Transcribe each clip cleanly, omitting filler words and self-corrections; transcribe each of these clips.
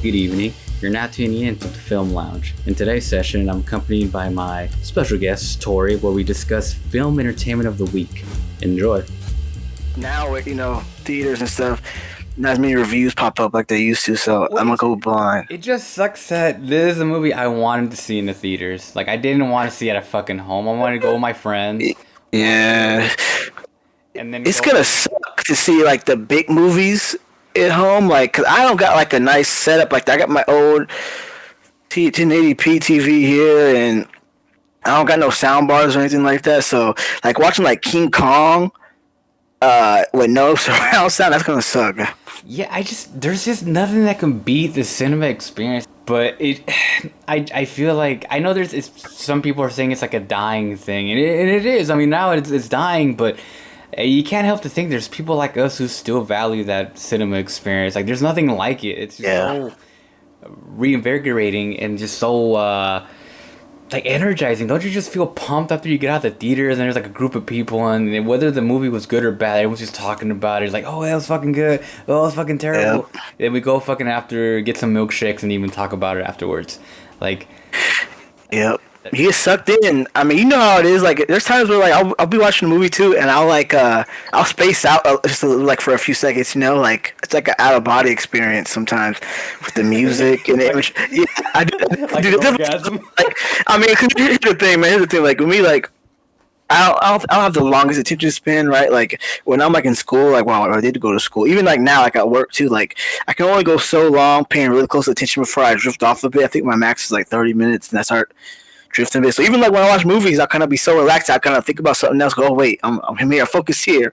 good evening. You're now tuning in to the Film Lounge. In today's session, I'm accompanied by my special guest, Tory, where we discuss film entertainment of the week. Enjoy. Now with, theaters and stuff, not as many reviews pop up like they used to, so I'm gonna go blind. It just sucks that this is a movie I wanted to see in the theaters. Like, I didn't want to see it at fucking home. I wanted to go with my friends. Yeah. And then it's gonna suck to see, like, the big movies at home, like, cause I don't got, like, a nice setup. Like, I got my old 1080p TV here, and I don't got no sound bars or anything like that, so, like, watching, like, King Kong with no surround sound, that's gonna suck. Yeah, there's just nothing that can beat the cinema experience. But I feel like, I know some people are saying it's like a dying thing, and it is. I mean, now it's dying, but you can't help to think there's people like us who still value that cinema experience. Like, there's nothing like it. It's just so reinvigorating and just so like energizing. Don't you just feel pumped after you get out of the theaters and there's like a group of people, and whether the movie was good or bad, everyone's just talking about it. It's like, oh, that was fucking good. Oh, it was fucking terrible. Yep. Then we go fucking after, get some milkshakes and even talk about it afterwards. Like, yep. You get sucked in. I mean, you know how it is. Like, there's times where, like, I'll be watching a movie too, and I'll space out just like for a few seconds. Like, it's like an out of body experience sometimes with the music and it. Yeah, I do. Like an orgasm. Like, I mean, cause here's the thing, man. Here's the thing. Like, with me, like, I don't have the longest attention span, right? Like, when I'm, like, in school, like, wow, I did go to school. Even, like, now, like, at work, too, like, I can only go so long paying really close attention before I drift off a bit. I think my max is, like, 30 minutes, and I start drifting a bit. So even, like, when I watch movies, I'll kind of be so relaxed, I kind of think about something else, go, oh, wait, I'm here, focus here.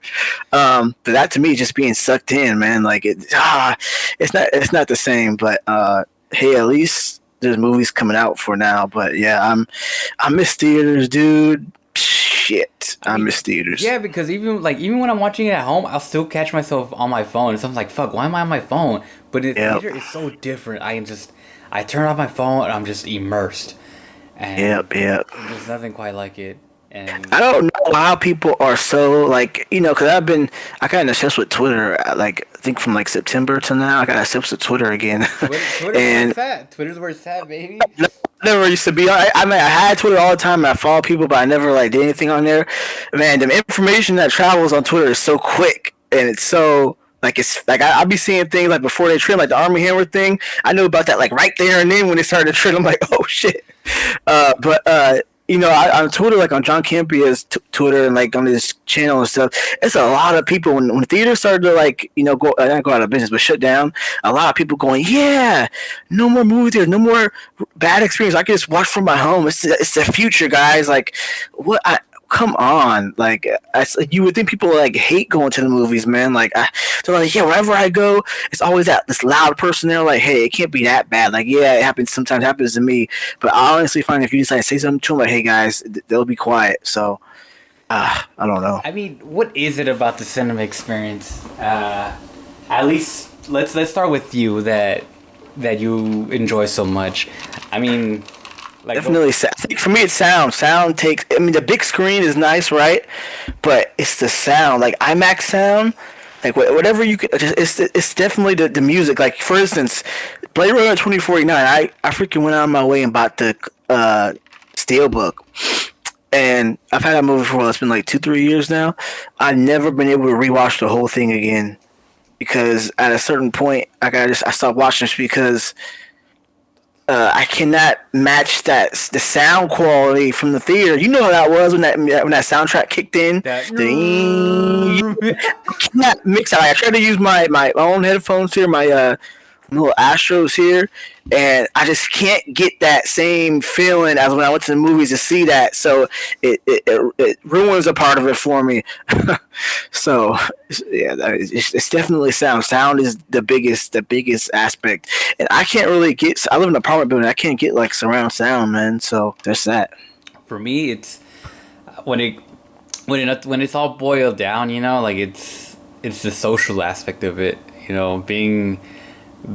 But that, to me, just being sucked in, man, like, it's not the same, but, hey, at least there's movies coming out for now. But, yeah, I miss theaters, dude. Shit, I miss theaters. Yeah, because even when I'm watching it at home, I'll still catch myself on my phone. So I'm like, fuck, why am I on my phone? But in the theater, it's so different. I turn off my phone and I'm just immersed. And yep. There's nothing quite like it. And I don't know how people are so, like, because I got obsessed with Twitter, like, I think from, like, September to now, I got obsessed with Twitter again. Twitter's where it's at, baby. I never used to be on. I mean, I had Twitter all the time, and I follow people, but I never, like, did anything on there. Man, the information that travels on Twitter is so quick, and it's so, like, it's like I'll be seeing things like before they trend, like the Army Hammer thing. I knew about that, like, right there and then when they started to trend. I'm like, oh shit. On Twitter, like on John Campia's Twitter and, like, on his channel and stuff, it's a lot of people when theaters started to, like, go not go out of business but shut down. A lot of people going, yeah, no more movie theater, no more bad experience. I can just watch from my home. It's the future, guys. Like, what? Come on, like, you would think people, like, hate going to the movies, man. Like, they're like, yeah, wherever I go, it's always this loud person there. Like, hey, it can't be that bad. Like, yeah, it happens. Sometimes it happens to me, but I honestly find if you decide to say something to them, like, hey guys, they'll be quiet. So, I don't know. I mean, what is it about the cinema experience? At least let's start with you that you enjoy so much. I mean, like, definitely, I think for me it's sound. Sound takes. I mean, the big screen is nice, right? But it's the sound, like IMAX sound, like whatever you can. It's definitely the music. Like, for instance, Blade Runner 2049. I freaking went out of my way and bought the Steelbook, and I've had that movie for, it's been like 2-3 years now. I've never been able to rewatch the whole thing again because at a certain point I stopped watching just because. I cannot match the sound quality from the theater. You know how that was when that soundtrack kicked in. I cannot mix it. I tried to use my own headphones here, my little Astros here, and I just can't get that same feeling as when I went to the movies to see that. So it ruins a part of it for me. So yeah, it's definitely sound. Sound is the biggest aspect, and I can't really get. I live in an apartment building. I can't get, like, surround sound, man. So there's that. For me, it's when it's all boiled down. Like, it's the social aspect of it.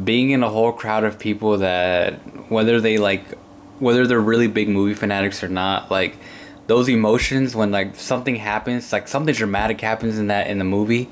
Being in a whole crowd of people that whether they're really big movie fanatics or not, like, those emotions when, like, something happens, like something dramatic happens in the movie,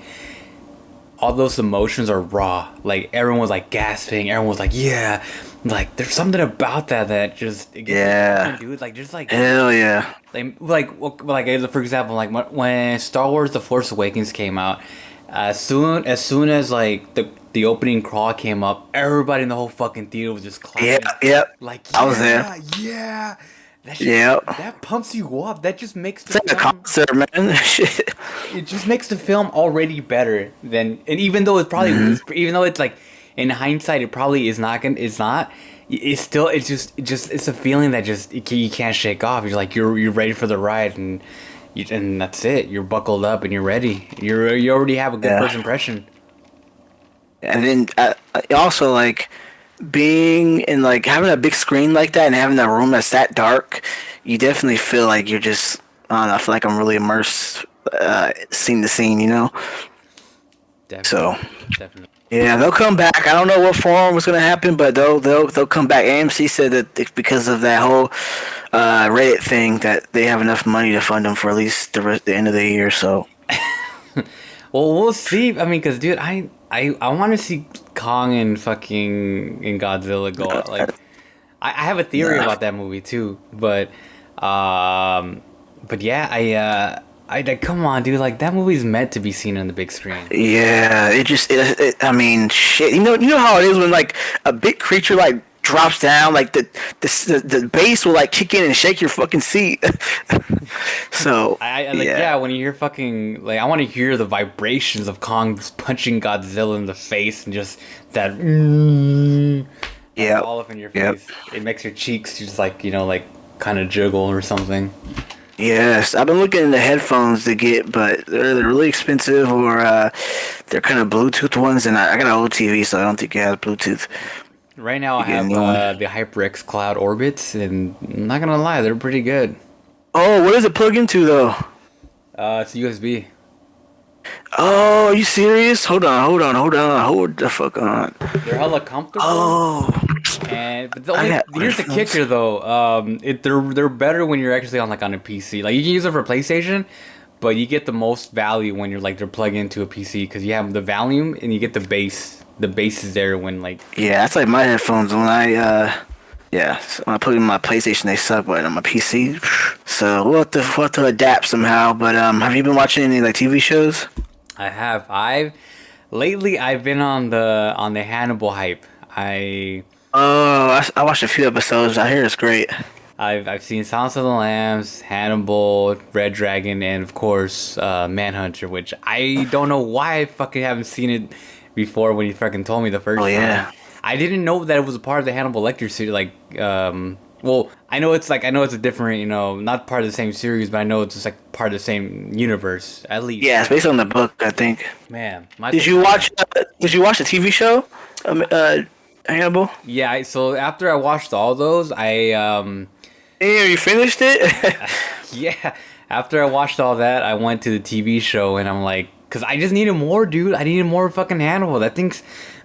all those emotions are raw. Like everyone was like gasping, everyone was like, yeah. Like there's something about that just it gets me Yeah. going, dude. Like just like Hell yeah. for example, like when Star Wars: The Force Awakens came out, as soon as like the opening crawl came up, everybody in the whole fucking theater was just Yeah. clapping, Yep. like I was there. yeah, yeah. That shit, Yep. that pumps you up. That just makes the It's like a film. concert, man. Shit. It just makes the film already better than. And even though it's probably, even though it's like, in hindsight, it probably is not gonna. It's not. It's still. It's a feeling that just you can't shake off. You're like you're ready for the ride, and that's it. You're buckled up and you're ready. You already have a good Yeah. first impression. And then also like being in like having a big screen like that and having a room that's that dark, you definitely feel like you're just. I don't know. I feel like I'm really immersed, scene to scene. You know. So. Definitely, definitely. Yeah, they'll come back. I don't know what form was gonna happen, but they'll come back. AMC said that it's because of that whole Reddit thing that they have enough money to fund them for at least the end of the year. So Well, we'll see. I mean, cause dude, I want to see Kong and Godzilla go out. Like, I have a theory about that movie too, but yeah, come on, dude. Like that movie's meant to be seen on the big screen. yeah, I mean, shit. You know how it is when like a big creature like drops down, like the bass will like kick in and shake your fucking seat. So I like yeah. When you hear fucking like, I want to hear the vibrations of Kong punching Godzilla in the face and just that. Yeah, all up in your Yep. face. It makes your cheeks just like like kind of jiggle or something. Yes, I've been looking into headphones to get, but they're really expensive, or they're kind of Bluetooth ones, and I got an old TV, so I don't think it has Bluetooth. Right now, I You get a have new one? the HyperX Cloud Orbits, and I'm not gonna lie, they're pretty good. Oh, what does it plug into though? It's USB. Oh, are you serious? Hold hold the fuck on. They're hella comfortable. Oh, And but I got here's the headphones. kicker though. They're better when you're actually on a PC. Like you can use it for PlayStation, but you get the most value when you're like they're plugged into a PC because you have the volume and you get the bass. The bass is there when like Yeah, that's like my headphones when so when I put in my PlayStation, they suck, but on my PC, so we'll have to adapt somehow. But have you been watching any like TV shows? I have. I've been on the Hannibal hype. Oh, I watched a few episodes. I hear it's great. I've seen Silence of the Lambs, Hannibal, Red Dragon, and of course Manhunter, which I don't know why I fucking haven't seen it before when you fucking told me the first Oh time. yeah. I didn't know that it was a part of the Hannibal Lecter series. Well, I know it's a different, not part of the same series, but I know it's just like part of the same universe at least. Yeah, it's based on the book, I think. Man, Did you watch? Did you watch the TV show, Hannibal? Yeah. So after I watched all those, Yeah, you finished it. yeah. After I watched all that, I went to the TV show and I'm like, cause I just needed more, dude. I needed more fucking Hannibal. That thing's,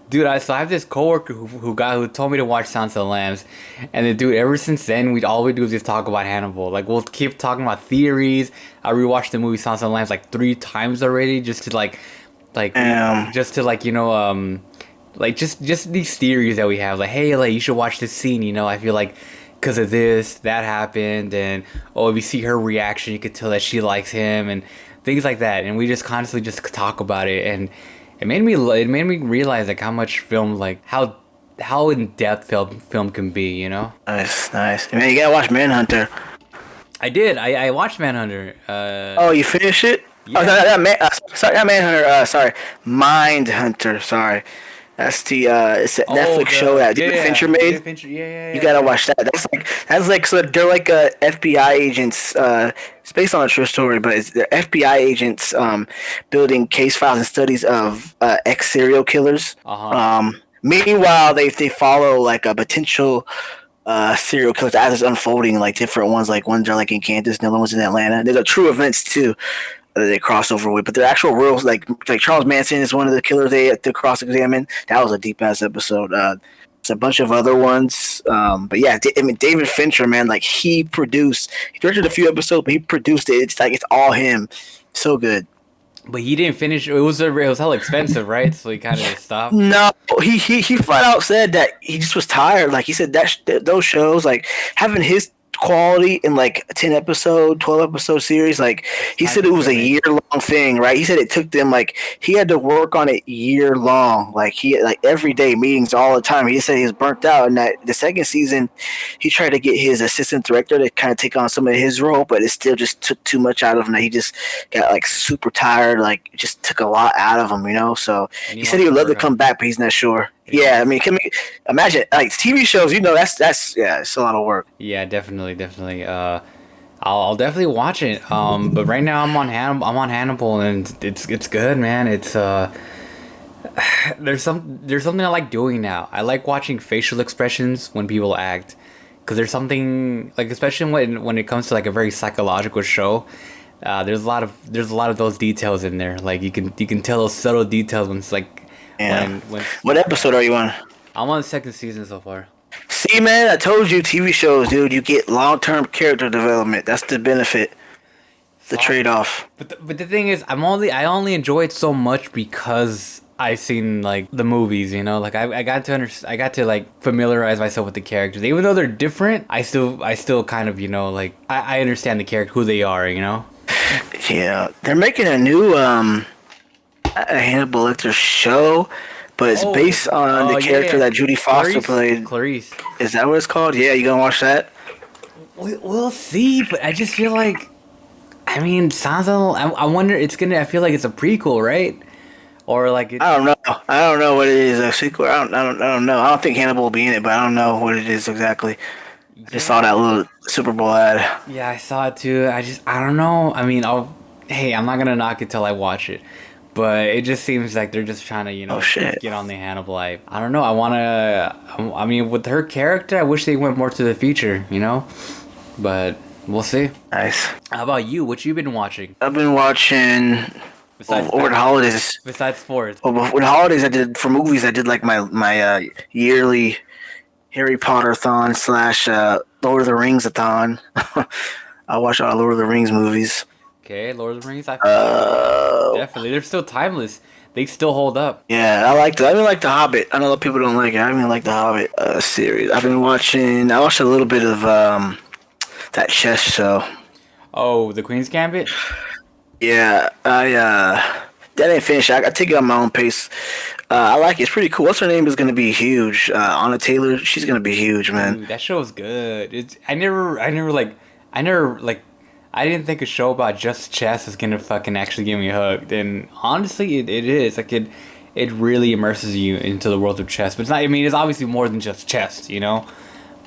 dude. So I have this coworker who told me to watch Silence of the Lambs, and then dude, ever since then, all we do is just talk about Hannibal. Like we'll keep talking about theories. I rewatched the movie Silence of the Lambs like 3 times already, just to just to like just these theories that we have. Like, hey, like you should watch this scene. I feel like because of this, that happened, and if you see her reaction, you could tell that she likes him, and things like that. And we just constantly just talk about it, and it made me realize like how much film, like how in depth film can be. Nice, nice. Man, you gotta watch Manhunter. I did. I watched Manhunter. Oh, you finished it? Yeah. Oh, sorry, not Manhunter. Sorry, Mindhunter. Sorry, that's the it's a Netflix show that David Fincher made. David Fincher, yeah. You gotta watch that. That's like so they're like FBI agents. It's based on a true story, but they're FBI agents building case files and studies of ex serial killers. Uh-huh. Meanwhile, they follow like a potential serial killers as it's unfolding, like different ones. Like ones are like in Kansas, and the other ones in Atlanta. There's a true events too that they cross over with, but they're actual real. Like Charles Manson is one of the killers they had to cross examine. That was a deep ass episode. It's a bunch of other ones, but yeah, I mean David Fincher, man, like he directed a few episodes, but he produced it. It's like it's all him. So good. But he didn't finish. It was hella expensive, right? So he kind of just stopped. No, he flat out said that he just was tired. Like he said that those shows, like having his quality in like a 10 episode, 12 episode series, like he Hard said to it was a fit in. year long thing, right? He said it took them like he had to work on it year long, like he like every day meetings all the time. He said he was burnt out, and that the second season he tried to get his assistant director to kind of take on some of his role, but it still just took too much out of him. That he just got like super tired, like it just took a lot out of him, you know. So And he he said wants he to would love to work on. come back, but he's not sure. He Yeah, I wants. mean, can we imagine like TV shows? You know, that's yeah, it's a lot of work. Yeah, definitely, definitely. I'll definitely watch it. But right now I'm on Hannibal. I'm on Hannibal, and it's good, man. It's there's something I like doing now. I like watching facial expressions when people act, because there's something like, especially when it comes to like a very psychological show. There's a lot of those details in there. Like you can tell those subtle details when it's like Yeah. when What episode are you on? I'm on the second season so far. See, man, I told you, TV shows, dude, you get long term character development. That's the benefit, the Fuck. trade off. But the thing is, I only enjoy it so much because I seen like the movies, you know. Like I got to like familiarize myself with the characters, even though they're different. I still kind of, like I understand the character, who they are, you know. Yeah, they're making a new a Hannibal Lecter show, but it's based on the character Yeah, that Judy Foster played. Clarice. Is that what it's called? Yeah, you gonna watch that? We'll see, but I just feel like, I mean, sounds a little, I wonder, I feel like it's a prequel, right? Or like I don't know. I don't know what it is. A sequel? I don't know. I don't think Hannibal will be in it, but I don't know what it is exactly. I just saw that little Super Bowl ad. Yeah, I saw it too. I don't know. I mean, hey, I'm not gonna knock it till I watch it, but it just seems like they're just trying to, Oh shit. get on the Hannibal hype. I don't know. I mean, with her character, I wish they went more to the future, but we'll see. Nice. How about you? What you been watching I've been watching besides over the holidays. besides sports? Well, before the holidays, I did for movies. I did like my yearly Harry Potter thon slash Lord of the Rings a thon. I watch all Lord of the Rings movies. Okay, Lord of the Rings. I feel definitely they're still timeless. They still hold up. Yeah, I liked it. I even like The Hobbit. I know a lot of people don't like it. I even like The Hobbit series. I've been watching. I watched a little bit of that chess show. Oh, the Queen's Gambit. Yeah, that ain't finished. I take it on my own pace. I like it. It's pretty cool. What's her name is gonna be huge. Anna Taylor. She's gonna be huge, man. Dude, that show is good. I didn't think a show about just chess is gonna fucking actually get me hooked. And honestly, it is. Like it really immerses you into the world of chess. But it's not. I mean, it's obviously more than just chess, you know.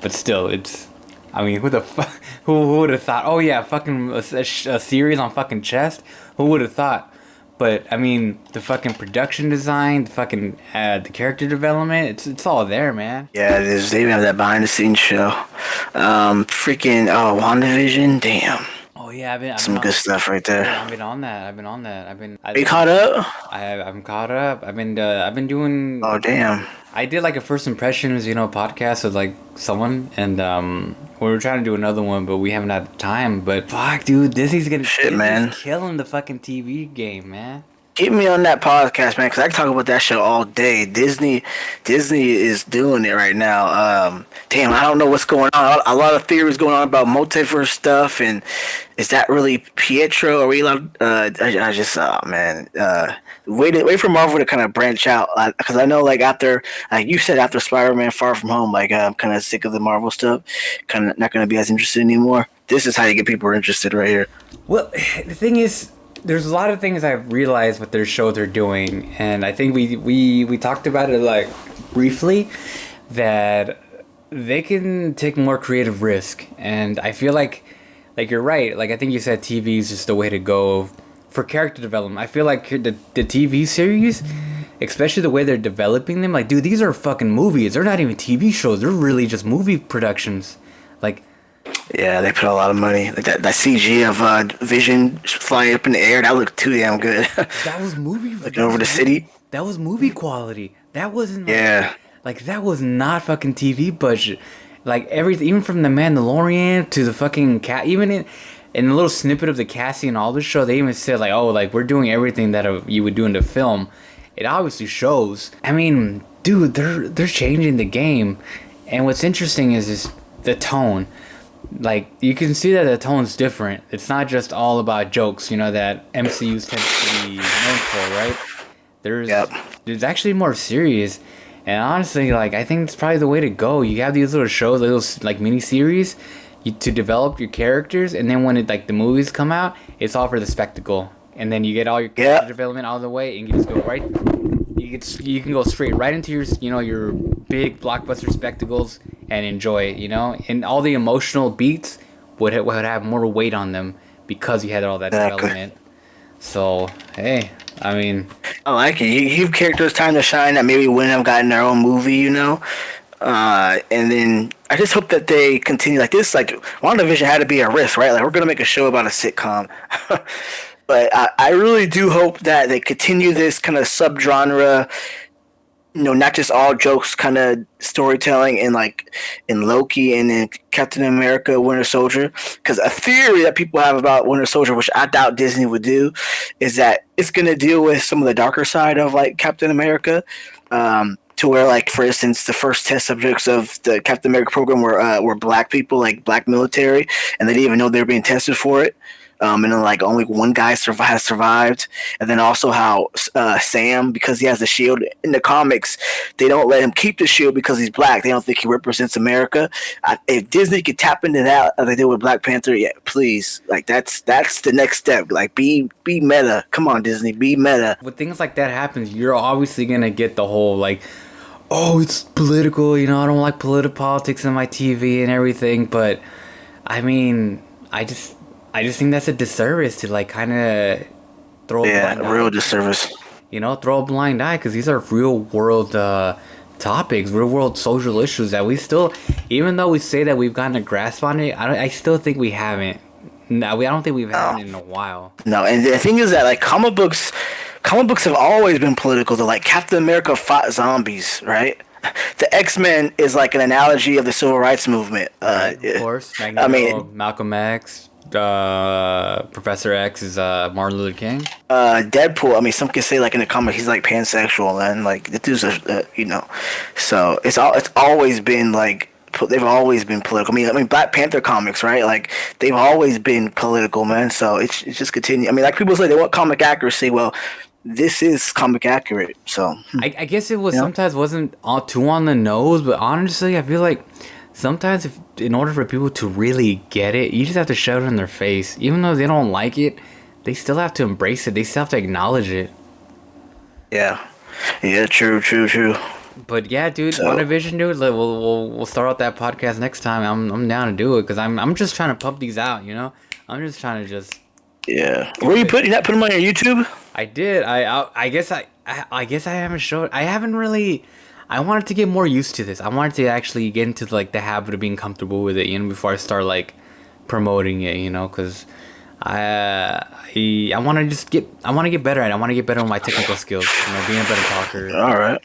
But still, it's. I mean, who the fuck? Who would have thought? Oh yeah, fucking a series on fucking chess. Who would have thought? But I mean, the fucking production design, the character development, it's all there, man. Yeah, it is. They even have that behind the scenes show. Freaking WandaVision. Damn, Oh yeah, some good stuff right there. I've been on that. I've been on that. Are you caught up? I'm caught up. I've been doing. Oh damn. I did like a first impressions, podcast with like someone, and we were trying to do another one, but we haven't had time. But fuck, dude, Disney's Man. killing the fucking TV game, man. Get me on that podcast, man, because I can talk about that show all day. Disney is doing it right now. Damn, I don't know what's going on. A lot of theories going on about multiverse stuff, and is that really Pietro? Are we allowed? I just, man, wait for Marvel to kind of branch out, because I know, like after, like you said, after Spider-Man: Far From Home, like I'm kind of sick of the Marvel stuff. Kind of not going to be as interested anymore. This is how you get people interested right here. Well, the thing is, there's a lot of things I've realized what their shows are doing, and I think we talked about it like briefly, that they can take more creative risk, and I feel like you're right. Like I think you said, TV is just the way to go for character development. I feel like the TV series, especially the way they're developing them, like dude, these are fucking movies. They're not even TV shows. They're really just movie productions. Like. Yeah, they put a lot of money. Like that CG of Vision flying up in the air, that looked too damn good. That was movie. Looking over the city. That was movie quality. That wasn't. Yeah. Like that was not fucking TV budget. Like everything, even from the Mandalorian to the fucking cat, in a little snippet of the casting and all the show, they even said like, oh, like we're doing everything that you would do in the film. It obviously shows. I mean, dude, they're changing the game, and what's interesting is the tone. Like you can see that the tone's different. It's not just all about jokes, you know, that MCU's tend to be known for, right? There's actually more serious, and honestly, like I think it's probably the way to go. You have these little shows, little like mini series, to develop your characters, and then when the movies come out, it's all for the spectacle, and then you get all your character development out of the way, and you just go right. You can go straight right into your big blockbuster spectacles and enjoy it, and all the emotional beats would have more weight on them because you had all that development. So hey, I mean, I like it. You give characters time to shine that maybe wouldn't have gotten their own movie, and then I just hope that they continue like this. Like WandaVision had to be a risk, right? Like we're gonna make a show about a sitcom. But I really do hope that they continue this kind of subgenre, not just all jokes kind of storytelling in Loki and in Captain America, Winter Soldier. Because a theory that people have about Winter Soldier, which I doubt Disney would do, is that it's going to deal with some of the darker side of Captain America. To where, for instance, the first test subjects of the Captain America program were black people, black military, and they didn't even know they were being tested for it. And then only one guy has survived, and then also how Sam, because he has the shield in the comics, they don't let him keep the shield because he's black. They don't think he represents America. If Disney could tap into that like they did with Black Panther, yeah, please, that's the next step. Be meta. Come on, Disney, be meta. When things like that happens, you're obviously gonna get the whole oh, it's political. I don't like political politics on my TV and everything, but I mean, I just think that's a disservice to kind of throw a blind eye. Real disservice. Throw a blind eye because these are real world topics, real world social issues that we still, even though we say that we've gotten a grasp on it, I still think we haven't. No, I don't think we've had it in a while. No, and the thing is that comic books have always been political. They're Captain America fought zombies, right? The X-Men is an analogy of the civil rights movement. Of course, Magneto, Malcolm X. Professor X is Martin Luther King. Deadpool. Some can say in the comic he's pansexual, man. The dude's So it's always been they've always been political. Black Panther comics, right? They've always been political, man. So it's just continue. People say they want comic accuracy. Well, this is comic accurate. So I guess it was sometimes wasn't all too on the nose, but honestly, I feel sometimes in order for people to really get it, you just have to shove it in their face. Even though they don't like it, they still have to embrace it. They still have to acknowledge it. Yeah, true. But yeah, dude, WandaVision, dude. We'll start out that podcast next time. I'm down to do it because I'm just trying to pump these out. I'm just trying to just. Yeah. Where are you putting that? Put them on your YouTube? I did. I guess I haven't showed. I haven't really. I wanted to get more used to this. I wanted to actually get into the habit of being comfortable with it, before I start promoting it, because I want to just get better at it. I want to get better with my technical skills, being a better talker. All right.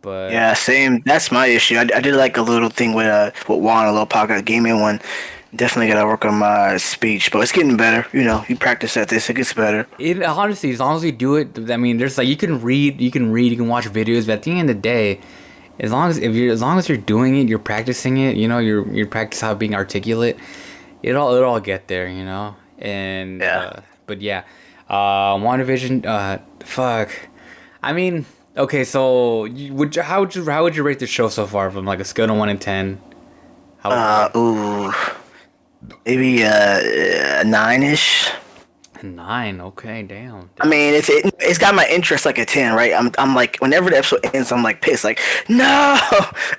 But yeah, same. That's my issue. I did a little thing with Juan, a little podcast gaming one. Definitely gotta work on my speech, but it's getting better. You practice at this, it gets better. It honestly, as long as you do it, there's you can read, you can watch videos, but at the end of the day, as long as you're doing it, you're practicing it, you're practicing how being articulate, it'll all get there, And yeah. But yeah, WandaVision, fuck. Okay, so how would you rate the show so far from a scale of 1 to 10? Maybe a 9-ish. 9, okay, damn. It's got my interest a 10, right? I'm whenever the episode ends, I'm pissed, no,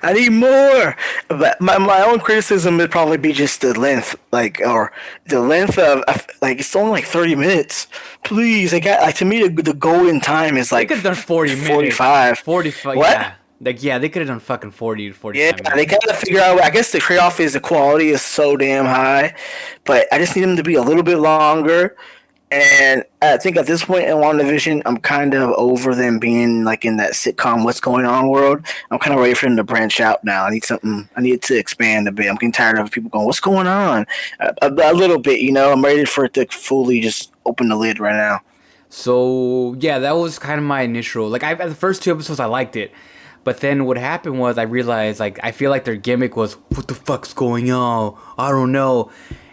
I need more. But my own criticism would probably be just the length, or the length of it's only 30 minutes. Please, to me the golden time is they could have done 40 minutes. 45. 45. What? Yeah. They could have done fucking 40 to 45 minutes. Yeah, they gotta figure out. I guess the trade-off is the quality is so damn high, but I just need them to be a little bit longer. And I think at this point in WandaVision, I'm kind of over them being like in that sitcom "What's Going On" world. I'm kind of ready for them to branch out now. I need something. I need to expand a bit. I'm getting tired of people going, "What's going on?" A little bit, you know. I'm ready for it to fully just open the lid right now. So yeah, that was kind of my initial like. The first two episodes I liked it, but then what happened was I realized like I feel like their gimmick was what the fuck's going on? I don't know.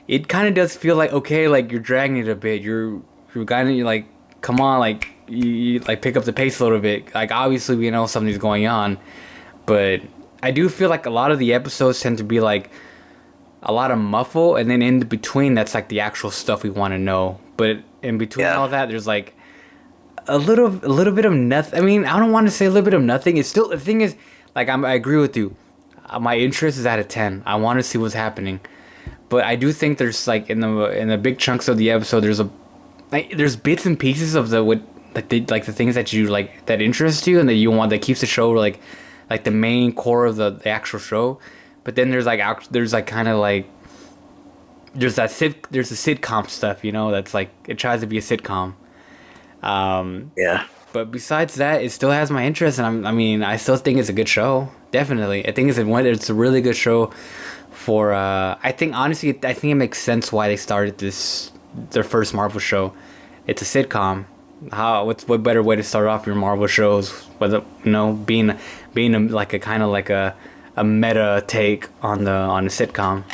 It kind of does feel like okay, like you're dragging it a bit. You're kind of like come on, like you like pick up the pace a little bit. Like obviously we know something's going on, but I do feel like a lot of the episodes tend to be like a lot of muffle, and then in between that's like the actual stuff we want to know. But in between all that, there's like a little bit of nothing. I mean, I don't want to say a little bit of nothing. It's still the thing is like I agree with you. My interest is at a 10. I want to see what's happening, but I do think there's like in the big chunks of the episode there's bits and pieces of the what like the things that you like that interest you and that you want that keeps the show like the main core of the actual show. But then there's like kind of like there's the sitcom stuff, you know, that's like it tries to be a sitcom. Yeah. But besides that, it still has my interest, and I mean, I still think it's a good show. Definitely, I think it's a really good show. For I think honestly, I think it makes sense why they started their first Marvel show. It's a sitcom. What better way to start off your Marvel shows? Whether being like a kind of like a meta take on the sitcom.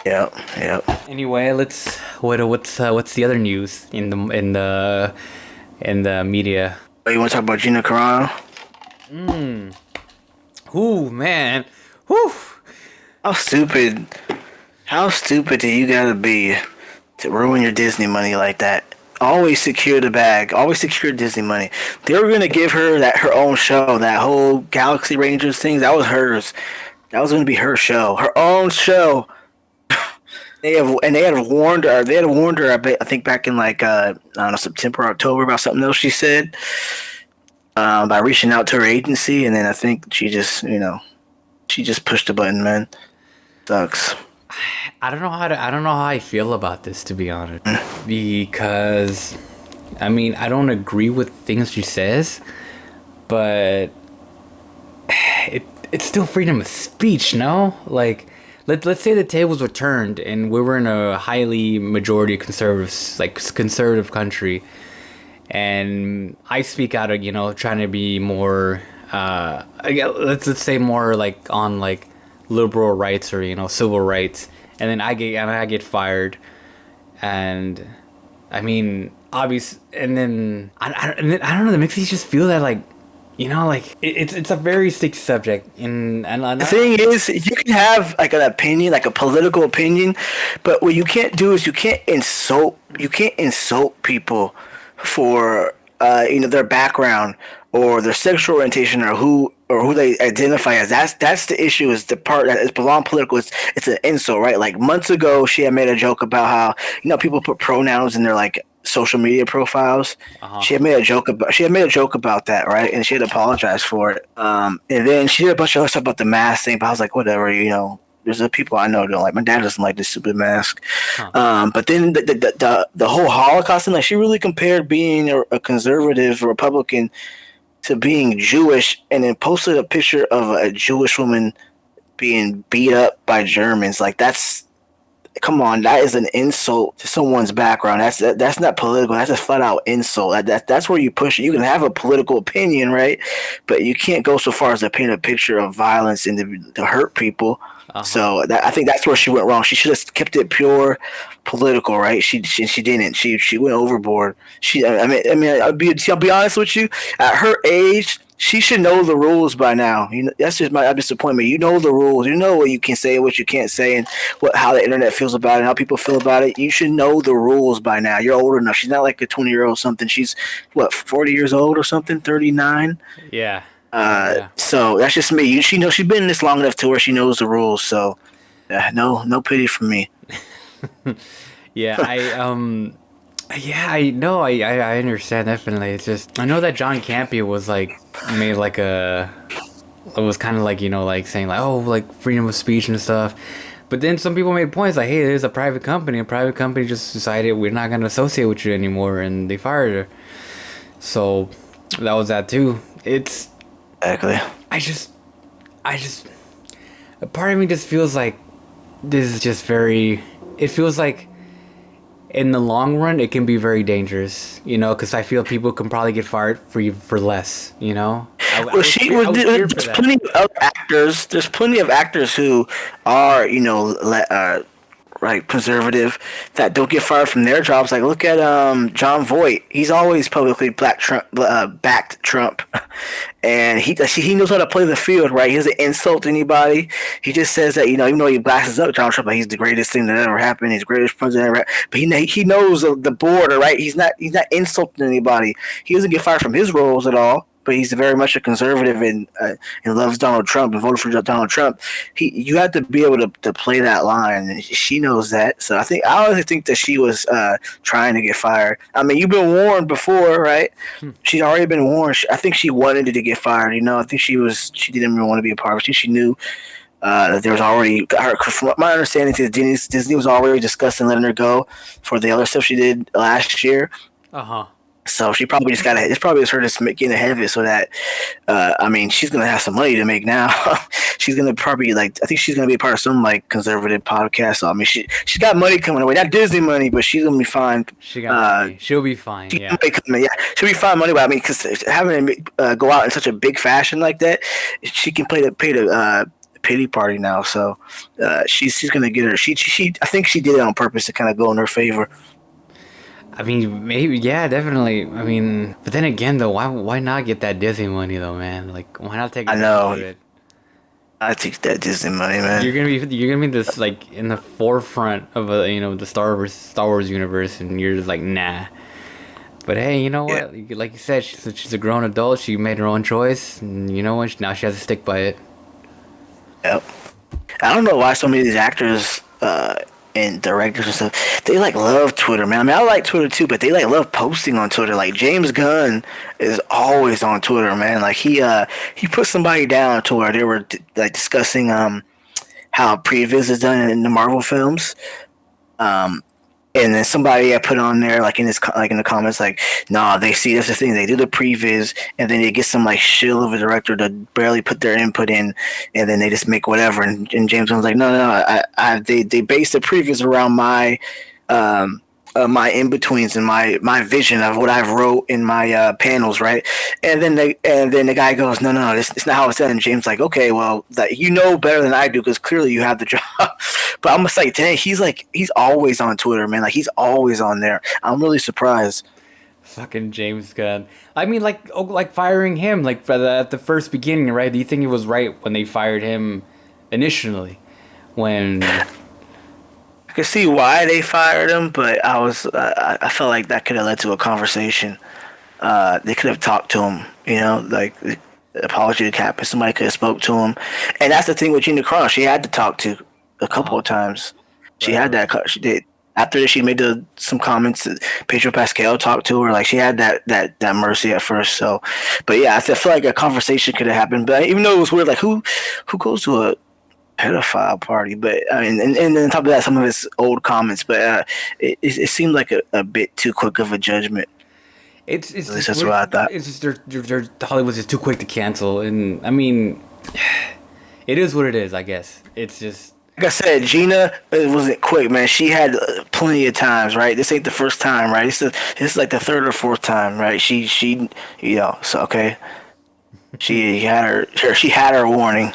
Yeah. Yeah. Anyway, what's the other news in the media? Oh, you want to talk about Gina Carano? Ooh, man. Whew. How stupid do you gotta be to ruin your Disney money like that? Always secure the bag. Always secure Disney money. They were gonna give her her own show, that whole Galaxy Rangers thing. That was hers. That was gonna be her show, her own show. They had warned her. They had warned her. I think back in like I don't know, September, October, about something else she said by reaching out to her agency, and then I think she just pushed the button, man. Sucks. I don't know how I feel about this, to be honest, because I mean I don't agree with things she says, but it's still freedom of speech, no? Like let's say the tables were turned and we were in a highly majority conservative country, and I speak out of trying to be more let's say more like on like liberal rights or civil rights, and then I get fired, and I mean obvious, and then I don't know, that makes me just feel that like like it's a very sticky subject, and the thing is, you can have like an opinion, like a political opinion, but what you can't do is you can't insult people for their background or their sexual orientation or who they identify as. That's the issue, is the part that is beyond political. It's an insult, right? Like months ago, she had made a joke about how people put pronouns in their like social media profiles. Uh-huh. She had made a joke about that, right? And she had apologized for it. And then she did a bunch of other stuff about the mask thing, but I was like, whatever, There's the people I know who don't like. My dad doesn't like this stupid mask. Huh. But then the whole Holocaust thing, like she really compared being a conservative Republican to being Jewish, and then posted a picture of a Jewish woman being beat up by Germans. Like come on, that is an insult to someone's background. That's not political. That's a flat out insult. That's where you push it. You can have a political opinion, right? But you can't go so far as to paint a picture of violence and to hurt people. Uh-huh. So I think that's where she went wrong. She should have kept it pure political, right? She didn't. She went overboard. I'll be honest with you. At her age, she should know the rules by now. That's just my disappointment. You know the rules. You know what you can say and what you can't say, and how the internet feels about it, and how people feel about it. You should know the rules by now. You're old enough. She's not like a 20-year-old something. She's 40 years old or something, 39. Yeah. So that's just me. She's been in this long enough to where she knows the rules. So, no pity for me. Yeah, I know. I understand definitely. It's just I know that John Campea was like made like it was kind of like like saying like, oh, like freedom of speech and stuff, But then some people made points like, hey, there's a private company. A private company just decided we're not going to associate with you anymore, and they fired her. So that was that too. It's Exactly. I just a part of me just feels like this is just very. It feels like in the long run it can be very dangerous, you know, because I feel people can probably get fired for less, you know. Well, I was scared for there's that. plenty of other actors. There's plenty of actors who are, right, conservative that don't get fired from their jobs. Like look at John Voight. He's always publicly backed Trump, and he knows how to play the field. Right, he doesn't insult anybody. He just says that even though he blasts up Donald Trump, like he's the greatest thing that ever happened. He's the greatest president ever. But he knows the border. Right, he's not insulting anybody. He doesn't get fired from his roles at all. But he's very much a conservative and loves Donald Trump and voted for Donald Trump. You have to be able to play that line, and she knows that. So I honestly think that she was trying to get fired. I mean, you've been warned before, right? She's already been warned. I think she wanted to get fired. I think she didn't even want to be a part of it. I think she knew that there was already. From my understanding, Disney was already discussing letting her go for the other stuff she did last year. Uh huh. So she probably just it's probably just her just getting ahead of it so that, she's going to have some money to make now. She's going to probably I think she's going to be a part of some conservative podcast. So, I mean, she's got money coming away, not Disney money, but she's going to be fine. She got money. She'll be fine. Yeah. She'll be fine money. But I mean, because having to go out in such a big fashion like that, she can pay the pity party now. So she's going to get her. I think she did it on purpose to kind of go in her favor. I mean, maybe, yeah, definitely. I mean, but then again, though, why not get that Disney money, though, man? Like, why not take I know. advantage of it? I take that Disney money, man. You're gonna be this like in the forefront of the Star Wars universe, and you're just like, nah. But hey, you know what? Yeah. Like you said, she's a grown adult. She made her own choice, and you know what? Now she has to stick by it. Yep. I don't know why so many of these actors and directors and stuff, they love Twitter, man. I mean, I like Twitter too, but they love posting on Twitter. Like James Gunn is always on Twitter, man. Like he put somebody down to where they were discussing how previs is done in the Marvel films. And then somebody had put on there in the comments nah, they see that's the thing, they do the previs and then they get some shill of a director to barely put their input in, and then they just make whatever. And James Gunn's like, no, they base the previs around my my in betweens and my vision of what I've wrote in my panels, right? And then the guy goes, no, it's not how it's done. And James like, okay, well, you know better than I do because clearly you have the job. But I'm just like, dang, he's always on Twitter, man. He's always on there. I'm really surprised. Fucking James Gunn. I mean, firing him, at the first beginning, right? Do you think it was right when they fired him initially? When I could see why they fired him, but I felt like that could have led to a conversation. They could have talked to him, apology to Cap, and somebody could have spoke to him. And that's the thing with Gina Carano. She had to talk to a couple of times. She had that. She did. After she made some comments, Pedro Pascal talked to her. She had that mercy at first. So, but yeah, I feel like a conversation could have happened. But even though it was weird, who goes to a pedophile party? But I mean, and on top of that, some of his old comments. But it seemed like a bit too quick of a judgment. It's at least that's what I thought. It's just they're Hollywood's just too quick to cancel, and I mean, it is what it is. I guess it's just. Like I said, Gina, it wasn't quick, man. She had plenty of times, right? This ain't the first time, right? This is like the third or fourth time, right? She so okay. She had her warning.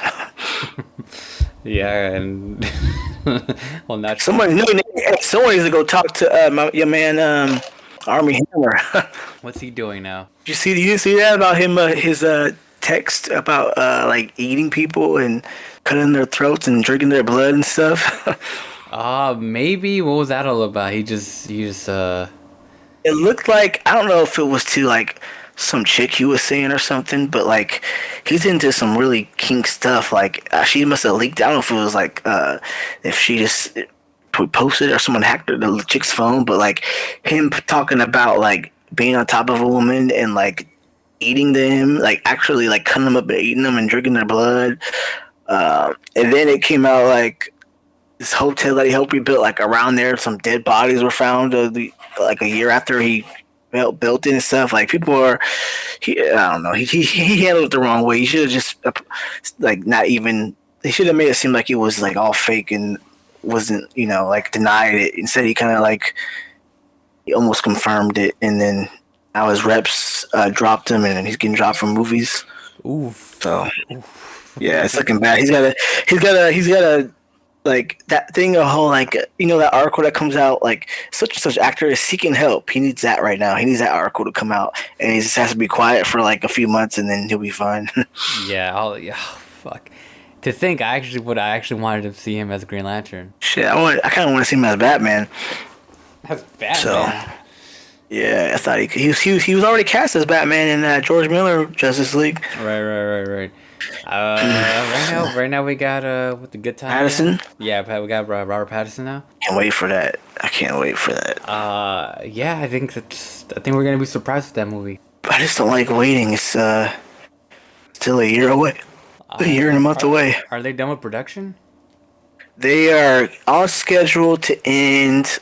Yeah, and well, not someone needs to go talk to your man Army Hammer. What's he doing now? You didn't see that about him? His text about eating people and cutting their throats and drinking their blood and stuff. Maybe. What was that all about? He just It looked like, I don't know if it was to some chick he was saying or something, but he's into some really kink stuff. She must have leaked. I don't know if it was if she just posted or someone hacked the chick's phone, but him talking about being on top of a woman and eating them, actually cutting them up and eating them and drinking their blood. And then it came out this hotel that he helped rebuild, like around there, some dead bodies were found like a year after he built it and stuff. Like people are, I don't know, he handled it the wrong way. He should have just like not even. He should have made it seem like it was like all fake and wasn't, like denied it. Instead, he kind of like he almost confirmed it, and then now his reps dropped him, and he's getting dropped from movies. Oof. So yeah, it's looking bad. He's got a like that thing. A whole like that article that comes out like such and such actor is seeking help. He needs that right now. He needs that article to come out, and he just has to be quiet for like a few months, and then he'll be fine. Yeah, fuck. To think, I actually wanted to see him as Green Lantern. Shit, I kind of want to see him as Batman. As Batman. So yeah, I thought he was already cast as Batman in George Miller Justice League. Right. Right now we got with the good time. Pattinson. Yeah, we got Robert Pattinson now. Can't wait for that. I can't wait for that. Yeah, I think we're gonna be surprised with that movie. I just don't like waiting. It's still a year away. A year and a month away. Are they done with production? They are on schedule to end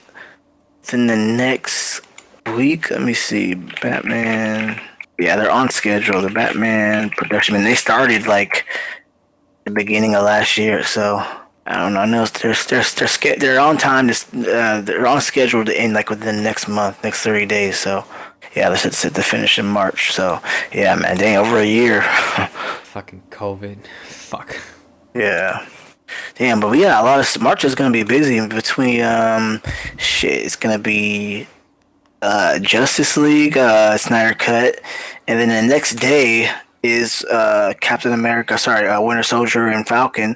in the next week. Let me see. Batman. Yeah, they're on schedule. The Batman production, and they started like the beginning of last year. So I don't know. I know they're on time. They're on schedule to end like within the next month, next 30 days. So yeah, they're set to finish in March. So yeah, man, dang, over a year. Fucking COVID. Fuck. Yeah. Damn, but we got a lot of March is gonna be busy in between. Shit, it's gonna be Justice League, Snyder Cut, and then the next day is Captain America. Sorry, Winter Soldier and Falcon.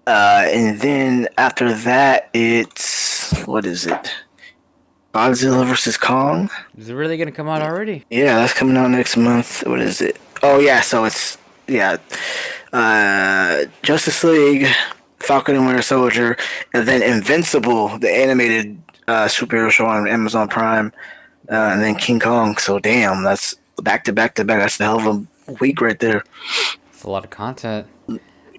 And then after that, it's what is it? Godzilla versus Kong. Is it really gonna come out already? Yeah, that's coming out next month. What is it? Oh yeah, so it's Justice League, Falcon and Winter Soldier, and then Invincible, the animated superhero show on Amazon Prime, and then King Kong. So damn, that's back to back to back. That's a hell of a week right there. It's a lot of content.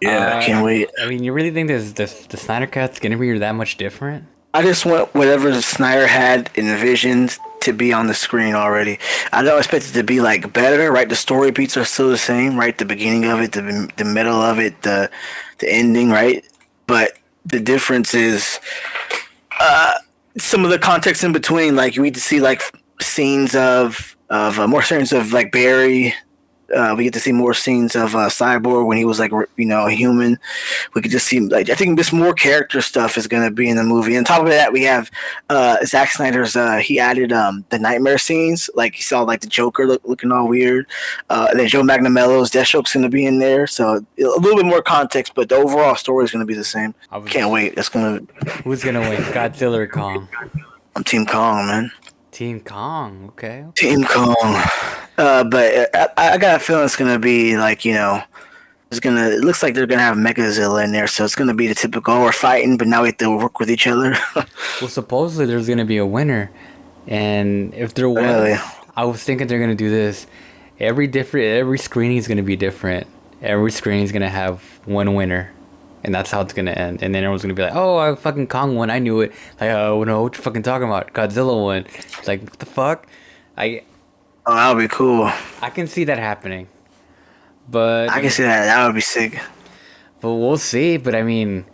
Yeah, I can't wait. I mean, you really think the Snyder Cut's gonna be that much different? I just want whatever Snyder had envisioned to be on the screen already. I don't expect it to be like better, right? The story beats are still the same, right? The beginning of it, the middle of it, the ending, right? But the difference is some of the context in between. Like we get to see like scenes of more scenes of like Barry. We get to see more scenes of Cyborg when he was like a human. We could just see like I think this more character stuff is gonna be in the movie. And on top of that, we have Zack Snyder's. He added the nightmare scenes. Like he saw like the Joker looking all weird. And then Joe Magnamello's Deathstroke's gonna be in there. So a little bit more context, but the overall story is gonna be the same. Can't wait. That's gonna. Who's gonna win, Godzilla or Kong? I'm Team Kong, man. Team Kong. Okay. Team Kong. But I got a feeling it's gonna be like it looks like they're gonna have Megazilla in there, so it's gonna be the typical we're fighting, but now we have to work with each other. Well, supposedly there's gonna be a winner, and if there was, really? I was thinking they're gonna do this. Every screening is gonna be different. Every screening is gonna have one winner, and that's how it's gonna end. And then everyone's gonna be like, "Oh, I fucking Kong won. I knew it." Like, "Oh no, what you fucking talking about? Godzilla won." It's like, what the fuck? Oh, that would be cool. I can see that happening, but I can see that. That would be sick. But we'll see. But I mean,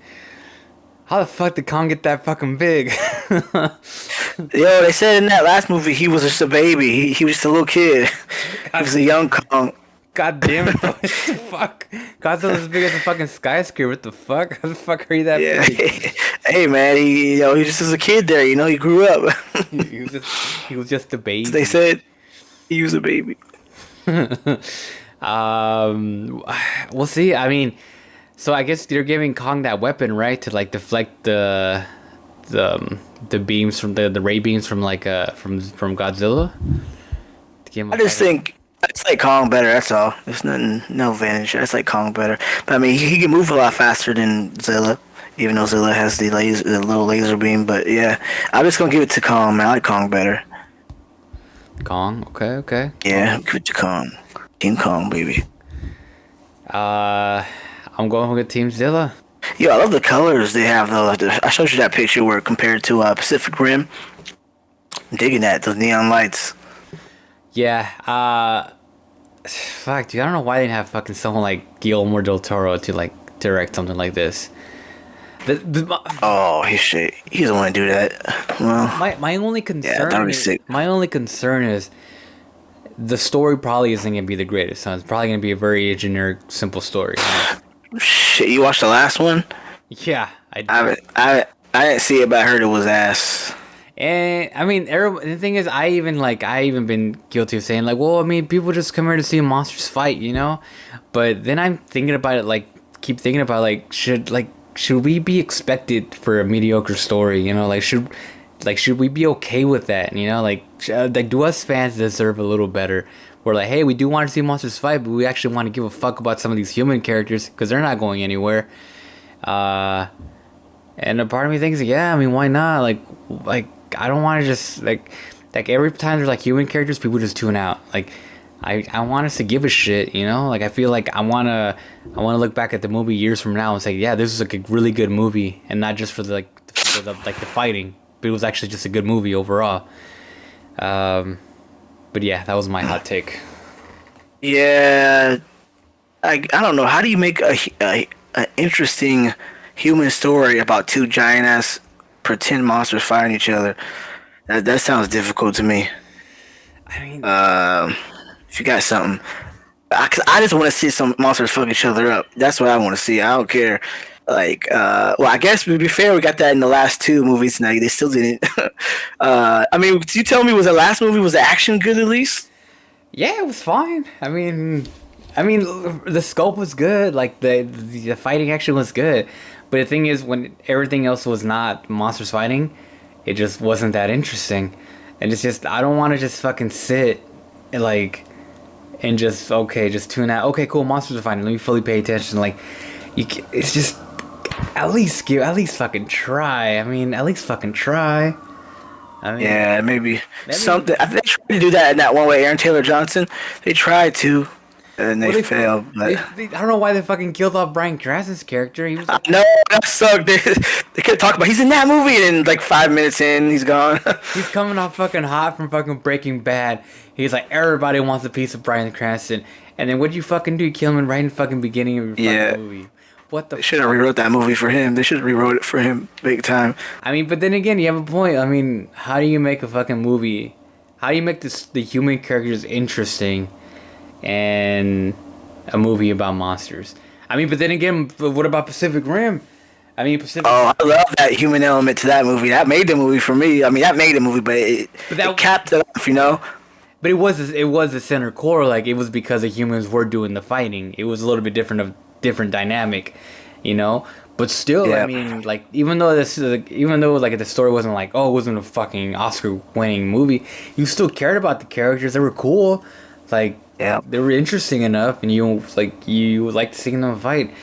how the fuck did Kong get that fucking big? Yo, they said in that last movie he was just a baby. He was just a little kid. He was a young Kong. God damn it! What the fuck? Godzilla's as big as a fucking skyscraper. What the fuck? How the fuck are you that big? Hey man, he just was a kid there. He grew up. he was just a baby. They said he was a baby. We'll see. I mean, so I guess they're giving Kong that weapon, right, to like deflect the beams from the ray beams from like from Godzilla. I just think I just like Kong better. That's all. There's no advantage. I just like Kong better. But I mean, he can move a lot faster than Zilla, even though Zilla has the little laser beam. But yeah, I'm just gonna give it to Kong, man. I like Kong better. Kong, okay. Yeah, give it to Kong. Team Kong, baby. I'm going with Team Zilla. Yo, I love the colors they have though. Like I showed you that picture where compared to Pacific Rim. I'm digging that, those neon lights. Yeah. Fuck, dude. I don't know why they didn't have fucking someone like Guillermo del Toro to like direct something like this. Oh, he doesn't want to do that. Well, my only yeah, that would be sick. my only concern is the story probably isn't gonna be the greatest. So it's probably gonna be a very generic, simple story. Shit, you watched the last one? Yeah, I did. I didn't see it, but I heard it was ass. And I mean, the thing is, I even been guilty of saying like, well, I mean, people just come here to see monsters fight, you know. But then I'm thinking about it, like, keep thinking about like, should we be expected for a mediocre story, you know? Should we be okay with that, you know? Like do us fans deserve a little better? We're like, hey, we do want to see monsters fight, but we actually want to give a fuck about some of these human characters because they're not going anywhere. And a part of me thinks, yeah, I mean, why not? Like I don't want to just like every time there's like human characters, people just tune out. Like I want us to give a shit, you know? Like I feel like I wanna look back at the movie years from now and say, yeah, this was like a really good movie, and not just for the fighting, but it was actually just a good movie overall. But yeah, that was my hot take. Yeah, I don't know. How do you make a interesting human story about two giant ass pretend monsters fighting each other? That sounds difficult to me. I mean, if you got something, cause I just want to see some monsters fuck each other up. That's what I want to see. I don't care. Like, well, I guess to be fair, we got that in the last two movies. Now they still didn't. I mean, you tell me, was the last movie, was the action good at least? yeah, it was fine. I mean, the scope was good. Like the fighting action was good, but the thing is, when everything else was not monsters fighting, it just wasn't that interesting. And it's just, I don't want to just fucking sit and like and just just tune out. Okay, cool, monsters are fighting. Let me fully pay attention. Like it's just at least fucking try. I mean, at least fucking try. I mean, yeah, maybe something. I think they tried to do that in that one way. Aaron Taylor Johnson, they tried to, and they failed. But I don't know why they fucking killed off Bryan Cranston's character. He was like, no, that sucked. They kept talking about he's in that movie, and then like 5 minutes in, he's gone. he's coming off fucking hot from fucking Breaking Bad. He's like, everybody wants a piece of Bryan Cranston, and then what'd you fucking do? You kill him right in the fucking beginning of your fucking movie. What the? They should have rewrote that movie for him. They should have rewrote it for him big time. I mean, but then again, you have a point. I mean, how do you make a fucking movie? How do you make the human characters interesting and a movie about monsters? I mean, but then again, what about Pacific Rim? I mean, Oh, I love that human element to that movie. That made the movie for me. I mean, that made the movie, but it capped it off, you know? But it was the center core. Like, it was because the humans were doing the fighting. It was a little bit different dynamic, you know. But still, yeah. I mean, like, even though like the story wasn't like, oh, it wasn't a fucking Oscar-winning movie, you still cared about the characters. They were cool, like, yeah, they were interesting enough, and you liked seeing them fight.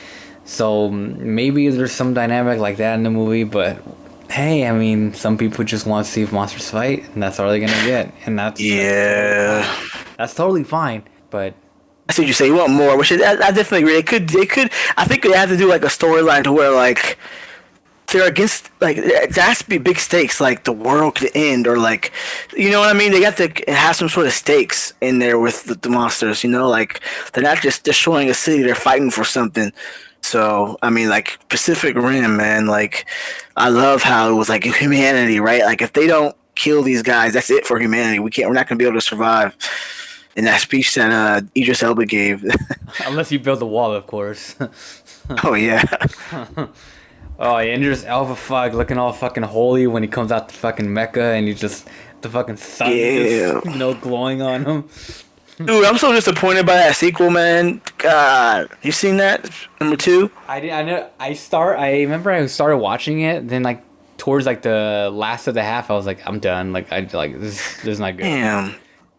So maybe there's some dynamic like that in the movie, but hey, I mean, some people just want to see monsters fight, and that's all they're gonna get, and that's that's totally fine. But I see what you say. You want more, which I definitely agree. They could. I think they have to do like a storyline to where like they're against, like, there has to be big stakes, like the world could end, or like, you know what I mean? They got to have some sort of stakes in there with the monsters. You know, like they're not just destroying a city; they're fighting for something. So, I mean, like, Pacific Rim, man, like, I love how it was, like, humanity, right? Like, if they don't kill these guys, that's it for humanity. We're not going to be able to survive. In that speech that Idris Elba gave. Unless you build a wall, of course. Oh, yeah. Oh, yeah, Idris Elba, fuck, looking all fucking holy when he comes out to fucking Mecca, and he just, the fucking sun just, glowing on him. Dude, I'm so disappointed by that sequel, man. God, you seen that number 2? I remember I started watching it. Then like towards like the last of the half, I was like, I'm done. Like this is not good. Damn.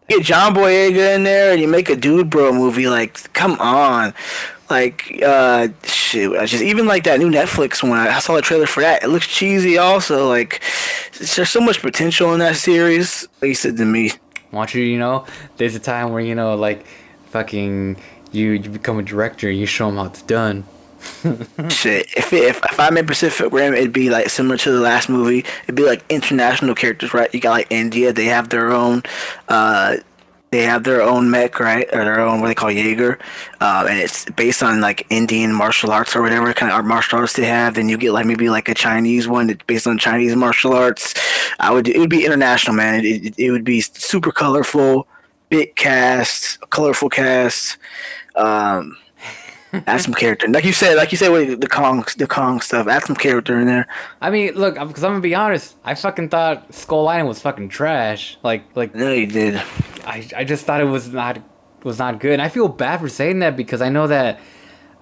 You get John Boyega in there, and you make a Dude Bro movie. Like, come on. Like, shoot. I just, even like that new Netflix one, I saw the trailer for that. It looks cheesy also. Like, there's so much potential in that series. Like you said to me. Want you, there's a time where, like, fucking, you become a director, you show them how it's done. Shit, if I'm in Pacific Rim, it'd be like similar to the last movie. It'd be like international characters, right? You got like India, uh, they have their own mech, right, or their own what they call Jaeger, and it's based on like Indian martial arts or whatever kind of martial arts they have. Then you get like maybe like a Chinese one that's based on Chinese martial arts. It would be international, man. It would be super colorful, big cast, colorful cast. Um, Add some character, like you said with the Kong stuff. Add some character in there. I mean, look, because I'm gonna be honest, I fucking thought Skull Island was fucking trash. No, you did. I just thought it was not good. And I feel bad for saying that because I know that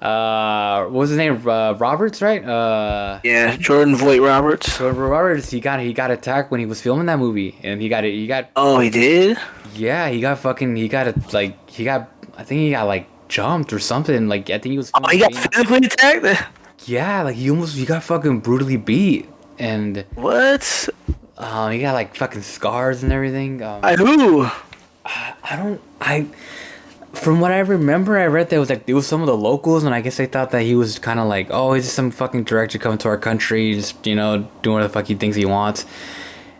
what was his name? Roberts, right? Yeah, Jordan Voight Roberts. Jordan Roberts. He got attacked when he was filming that movie, and he got it. He got. Oh, he did. Yeah, he got fucking. He got it. Like he got. I think he got like jumped or something. Like I think he was. Oh, he got physically attacked. Yeah, like he got fucking brutally beat, and What? he got like fucking scars and everything. By who? From what I remember, I read that it was some of the locals, and I guess they thought that he was kind of like, oh, he's just some fucking director coming to our country, just doing what the fuck he thinks he wants.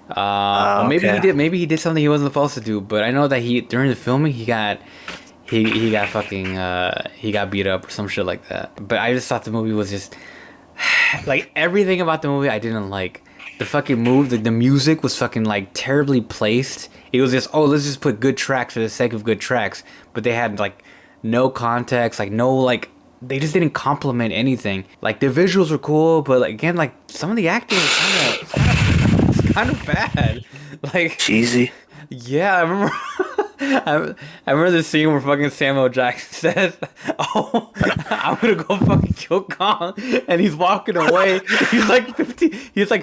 Maybe he did something he wasn't supposed to do, but I know that during the filming he got fucking he got beat up or some shit like that. But I just thought the movie was just like everything about the movie I didn't like. The fucking the music was fucking like terribly placed. It was just, oh, let's just put good tracks for the sake of good tracks. But they had like no context, like no like they just didn't complement anything. Like the visuals were cool, but like, again, like some of the acting was kind of bad. Like cheesy. Yeah, I remember. I remember the scene where fucking Samuel Jackson says, "Oh, I'm gonna go fucking kill Kong," and he's walking away. He's like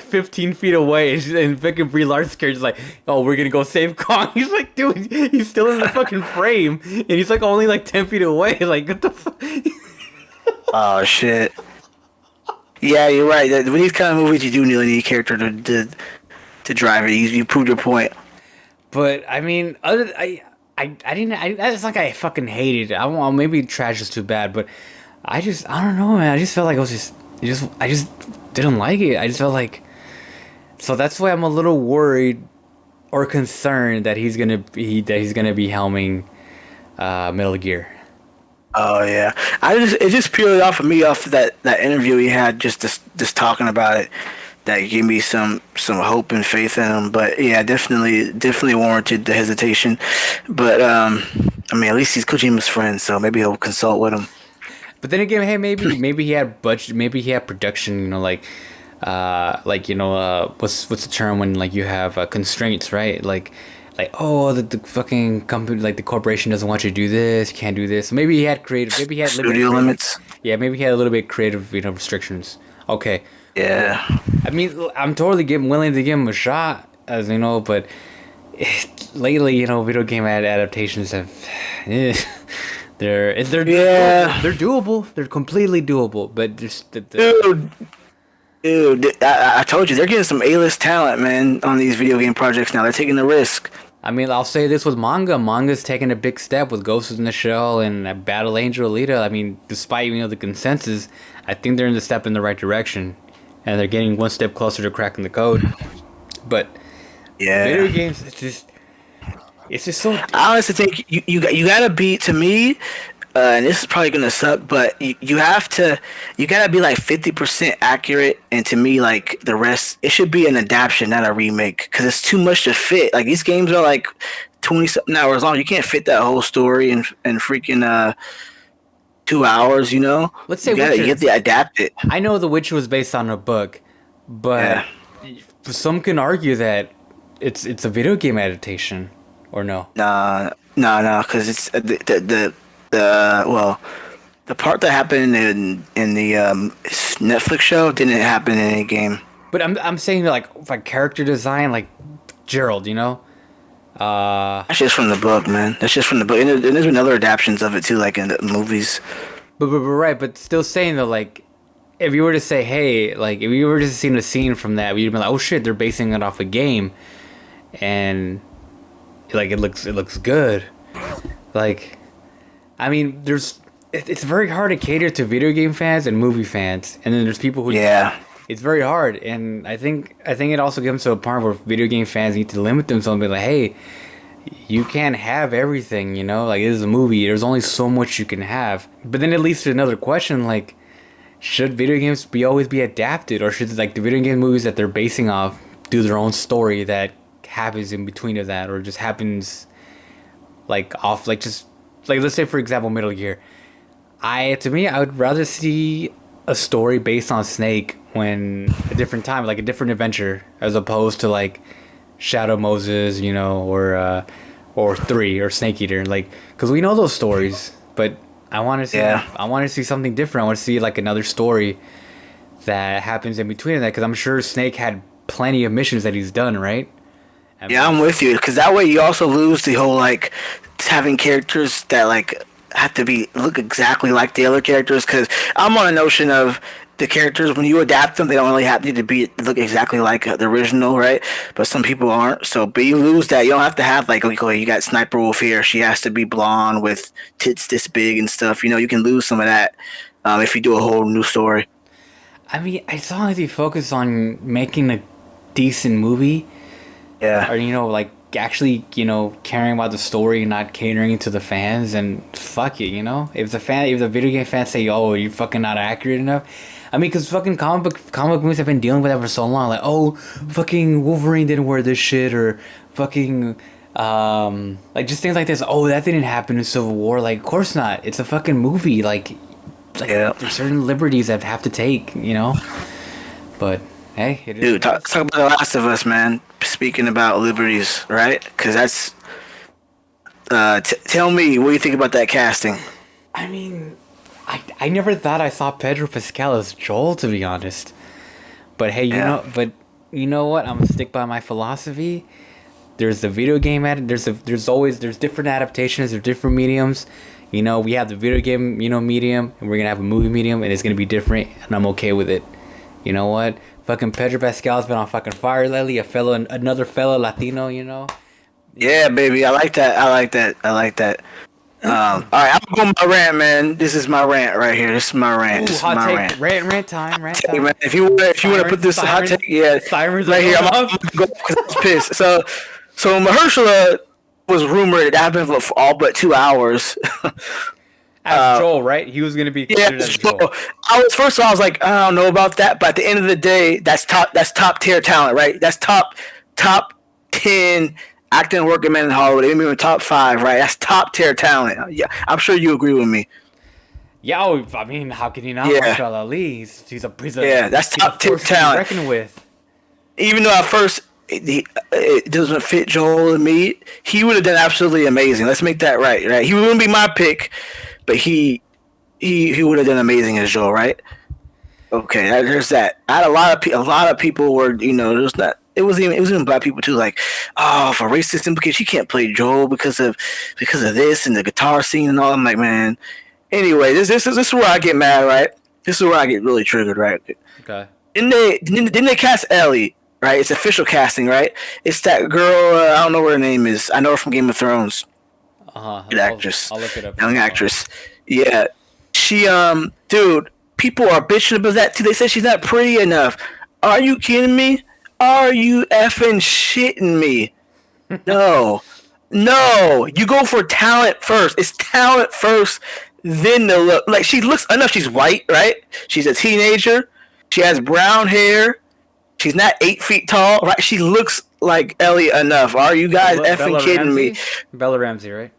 15 feet away, and fucking Brie Larson's character's like, "Oh, we're gonna go save Kong." He's like, "Dude, he's still in the fucking frame, and he's like only like 10 feet away." Like, what the fuck? Oh shit. Yeah, you're right. With these kind of movies, you do need a character to drive it. You proved your point. But I mean, I didn't. It's like I fucking hated it. Maybe trash is too bad, but I don't know, man. I just felt like I just didn't like it. I just felt like, so that's why I'm a little worried or concerned that he's gonna be helming Metal Gear. Oh yeah, it just purely off of that interview he had just talking about it. That gave me some hope and faith in him. But yeah, definitely warranted the hesitation. But I mean, at least he's Kojima's friend, so maybe he'll consult with him. But then again, hey, maybe he had budget, maybe he had production. What's the term when like you have constraints, right? Like oh, the fucking company, like the corporation doesn't want you to do this, you can't do this. So maybe he had creative, maybe he had studio limits. Yeah, maybe he had a little bit creative, restrictions. Okay. Yeah. I mean, I'm totally willing to give him a shot, as you know, but lately, video game adaptations have, they're doable. They're completely doable, but just dude, I told you they're getting some A-list talent, man, on these video game projects now. They're taking the risk. I mean, I'll say this with manga. Manga's taking a big step with Ghost in the Shell and Battle Angel Alita. I mean, despite the consensus, I think they're in the step in the right direction. And they're getting one step closer to cracking the code. But yeah, video games, it's just so. I honestly think you gotta be, to me, and this is probably gonna suck, but you gotta be like 50% accurate, and to me, like the rest, it should be an adaptation, not a remake, because it's too much to fit. Like these games are like 20-something hours long. You can't fit that whole story in freaking 2 hours, Let's say you have to adapt it. I know The Witcher was based on a book, but some can argue that it's a video game adaptation, or no? No, because it's the part that happened in the Netflix show didn't happen in any game. But I'm saying like character design, like Gerald, That's just from the book, man. That's just from the book. And there's been other adaptations of it too, like in the movies. But right, but still saying though, like, if you were to say, hey, like, if you were to see a scene from that, you'd be like, oh shit, they're basing it off a game, and like it looks good. Like, I mean, it's very hard to cater to video game fans and movie fans, and then there's people who Yeah. it's very hard, and I think it also comes to a point where video game fans need to limit themselves and be like, hey, you can't have everything, you know, like, this is a movie, there's only so much you can have. But then it leads to another question, like, should video games always be adapted, or should, like, the video game movies that they're basing off do their own story that happens in between of that, or just happens like off, like, just like, let's say for example Metal Gear. To me, I would rather see a story based on Snake when a different time, like a different adventure, as opposed to like Shadow Moses, you know, or 3 or Snake Eater, like, because we know those stories, but I want to see, I want to see something different. I want to see like another story that happens in between that, because I'm sure Snake had plenty of missions that he's done, right? Yeah, I'm with you, because that way you also lose the whole, like, having characters that, like, have to look exactly like the other characters, because I'm on a notion of the characters, when you adapt them, they don't really have to look exactly like the original, right? But some people aren't, but you lose that. You don't have to have, like, okay, you got Sniper Wolf here, she has to be blonde with tits this big and stuff, you know, you can lose some of that if you do a whole new story. I mean, as long as you focus on making a decent movie, Yeah. or, you know, like, actually, you know, caring about the story and not catering to the fans, and fuck it, you know? If the video game fans say, oh, you're fucking not accurate enough, I mean, because fucking comic book movies have been dealing with that for so long, like, oh, fucking Wolverine didn't wear this shit, or fucking, like, just things like this, oh, that didn't happen in Civil War, like, of course not, it's a fucking movie, like Yeah. there's certain liberties that have to take, you know? But hey, it is. Dude, talk about The Last of Us, man. Speaking about liberties, right? Because that's. Tell me, what do you think about that casting? I mean, I never thought I saw Pedro Pascal as Joel, to be honest. But hey, you know what? I'm gonna stick by my philosophy. There's the video game there's different adaptations, there's different mediums. You know, we have the video game, you know, medium, and we're gonna have a movie medium, and it's gonna be different, and I'm okay with it. You know what? Fucking Pedro Pascal's been on fucking fire lately. Another fellow Latino, you know. Yeah, baby, I like that. All right, I'm going my rant, man. This is my rant right here. This is my rant. This is Hot my take, rant. rant time. Hey, man, if you want to put this hot take, yeah, sirens right here. I'm off. gonna go because I was pissed. So Mahershala was rumored to happen for all but 2 hours. As Joel, right? He was gonna be considered as Joel. I was like, I don't know about that, but at the end of the day, that's top tier talent, right? That's top 10 acting and working men in Hollywood. Maybe even top 5, right? That's top tier talent. Yeah, I'm sure you agree with me. Yeah, I mean, how can you not? Yeah. Marshall Ali, he's a that's top tier talent. Reckoned with. Even though at first it doesn't fit Joel and me, he would have done absolutely amazing. Let's make that right? He wouldn't be my pick, but he would have done amazing as Joel, right? Okay, there's that. I had a lot of people were, you know, there's not. It was even black people too, like, oh, for racist implications, you can't play Joel because of this and the guitar scene and all. I'm like, man. Anyway, this is where I get mad, right? This is where I get really triggered, right? Okay. Didn't they cast Ellie? Right, it's official casting, right? It's that girl. I don't know what her name is. I know her from Game of Thrones. Good actress. I'll look it up. Young actress. Yeah, she dude. People are bitching about that too. They said she's not pretty enough. Are you kidding me? Are you effing shitting me? No. You go for talent first. It's talent first, then the look. Like, she looks enough. She's white, right? She's a teenager. She has brown hair. She's not 8 feet tall, right? She looks like Ellie enough. Are you guys effing kidding me? Bella Ramsey, right?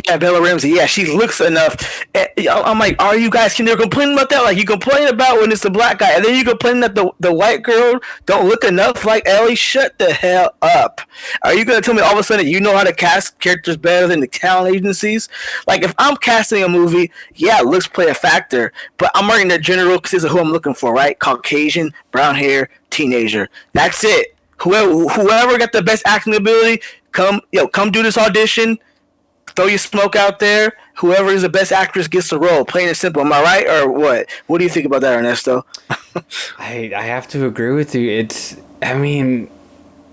Yeah, Bella Ramsey. Yeah, she looks enough. I'm like, are you guys? Can you complain about that? Like, you complain about when it's the black guy, and then you complain that the white girl don't look enough like Ellie. Shut the hell up. Are you gonna tell me all of a sudden you know how to cast characters better than the talent agencies? Like, if I'm casting a movie, yeah, looks play a factor, but I'm writing the general because this is who I'm looking for, right? Caucasian, brown hair, teenager. That's it. Whoever got the best acting ability, come do this audition. Throw your smoke out there. Whoever is the best actress gets the role. Plain and simple. Am I right or what? What do you think about that, Ernesto? I have to agree with you. I mean,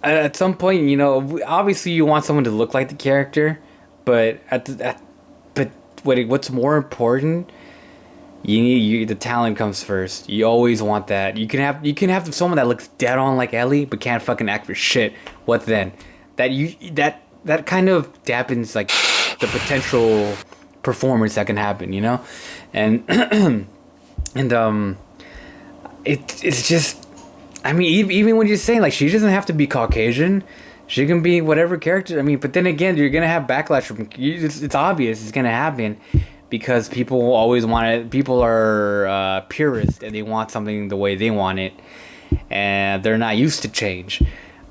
at some point, you know, obviously you want someone to look like the character, but but what's more important. The talent comes first. You always want that. You can have someone that looks dead on like Ellie, but can't fucking act for shit. What then? That kind of dampens like the potential performance that can happen, you know, and and it's just, I mean, even when you're saying like she doesn't have to be Caucasian, she can be whatever character. I mean, but then again, you're gonna have backlash from. It's obvious it's gonna happen. Because people always want it. People are purists and they want something the way they want it, and they're not used to change.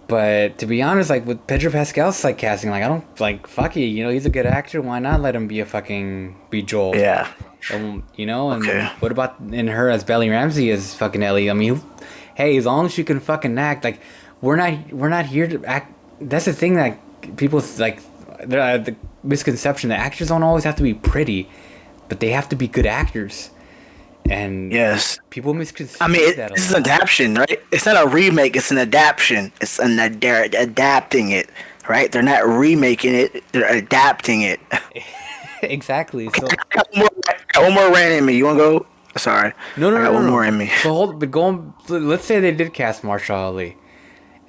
But to be honest, like with Pedro Pascal's like casting, like I don't like fuck you. You know, he's a good actor. Why not let him be Joel? Yeah. You know, and what about in her as Belly Ramsey as fucking Ellie? I mean, hey, as long as you can fucking act, like we're not here to act. That's the thing that people like. The misconception that actors don't always have to be pretty. But they have to be good actors, and yes, people misconstrue that. This is an adaptation, right? It's not a remake; it's an adaptation. They're adapting it, right? They're not remaking it; they're adapting it. Exactly. So I got one more rant in me. You want to go? Sorry. No. I got one more in me. So let's say they did cast Mahershala Ali,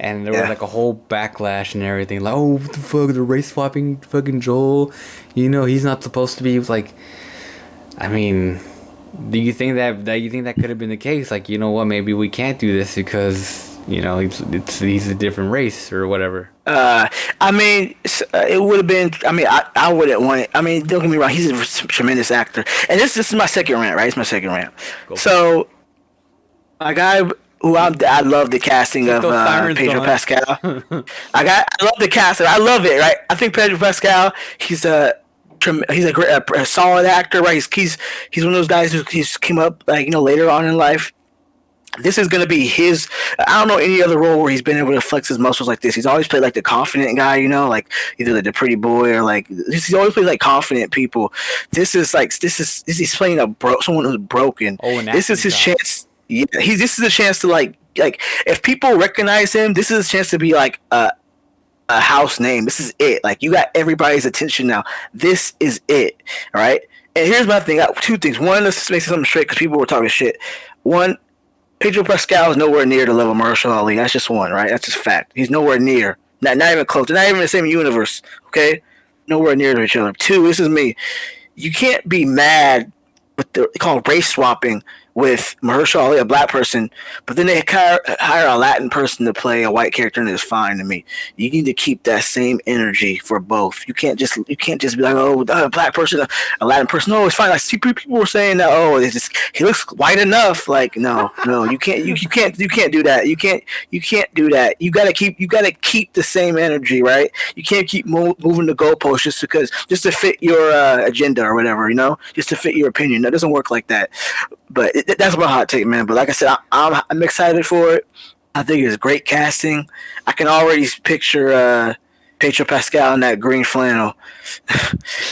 and there was like a whole backlash and everything. Like, oh, what the fuck, the race swapping fucking Joel. You know, he's not supposed to be like. I mean, do you think that could have been the case? Like, you know what? Maybe we can't do this because you know he's a different race or whatever. I mean, it would have been. I mean, I wouldn't want it. I mean, don't get me wrong. He's a tremendous actor, and this is my second rant, right? It's my second rant. So, a guy who I love the casting of Pedro Pascal. I love the casting. I love it, right? I think Pedro Pascal. He's a great, a solid actor, right? He's one of those guys who came up like, you know, later on in life. This is gonna be his. I don't know any other role where he's been able to flex his muscles like this. He's always played like the confident guy, you know, like either like the pretty boy or like he's always played like confident people. This is he's playing someone who's broken. This is his chance. Yeah, this is a chance to like if people recognize him, this is a chance to be like a house name. This is it. Like, you got everybody's attention now. This is it. All right. And here's my thing. I got two things. One, let's make something straight because people were talking shit. One, Pedro Pascal is nowhere near the level of Mahershala Ali. That's just one, right? That's just fact. He's nowhere near. Not even close. They're not even in the same universe. Okay. Nowhere near to each other. Two, this is me. You can't be mad with they call it race swapping with Mahershala Ali, a black person, but then they hire a Latin person to play a white character, and it's fine to me. You need to keep that same energy for both. You can't just be like, oh, a black person, a Latin person. No, it's fine. Like, see, people were saying that, oh, he looks white enough. Like, no, you can't do that. You can't do that. You gotta keep the same energy, right? You can't keep moving the goalposts just to fit your agenda or whatever, you know, just to fit your opinion. That doesn't work like that. But that's my hot take, man. But like I said, I'm excited for it. I think it's great casting. I can already picture Pedro Pascal in that green flannel.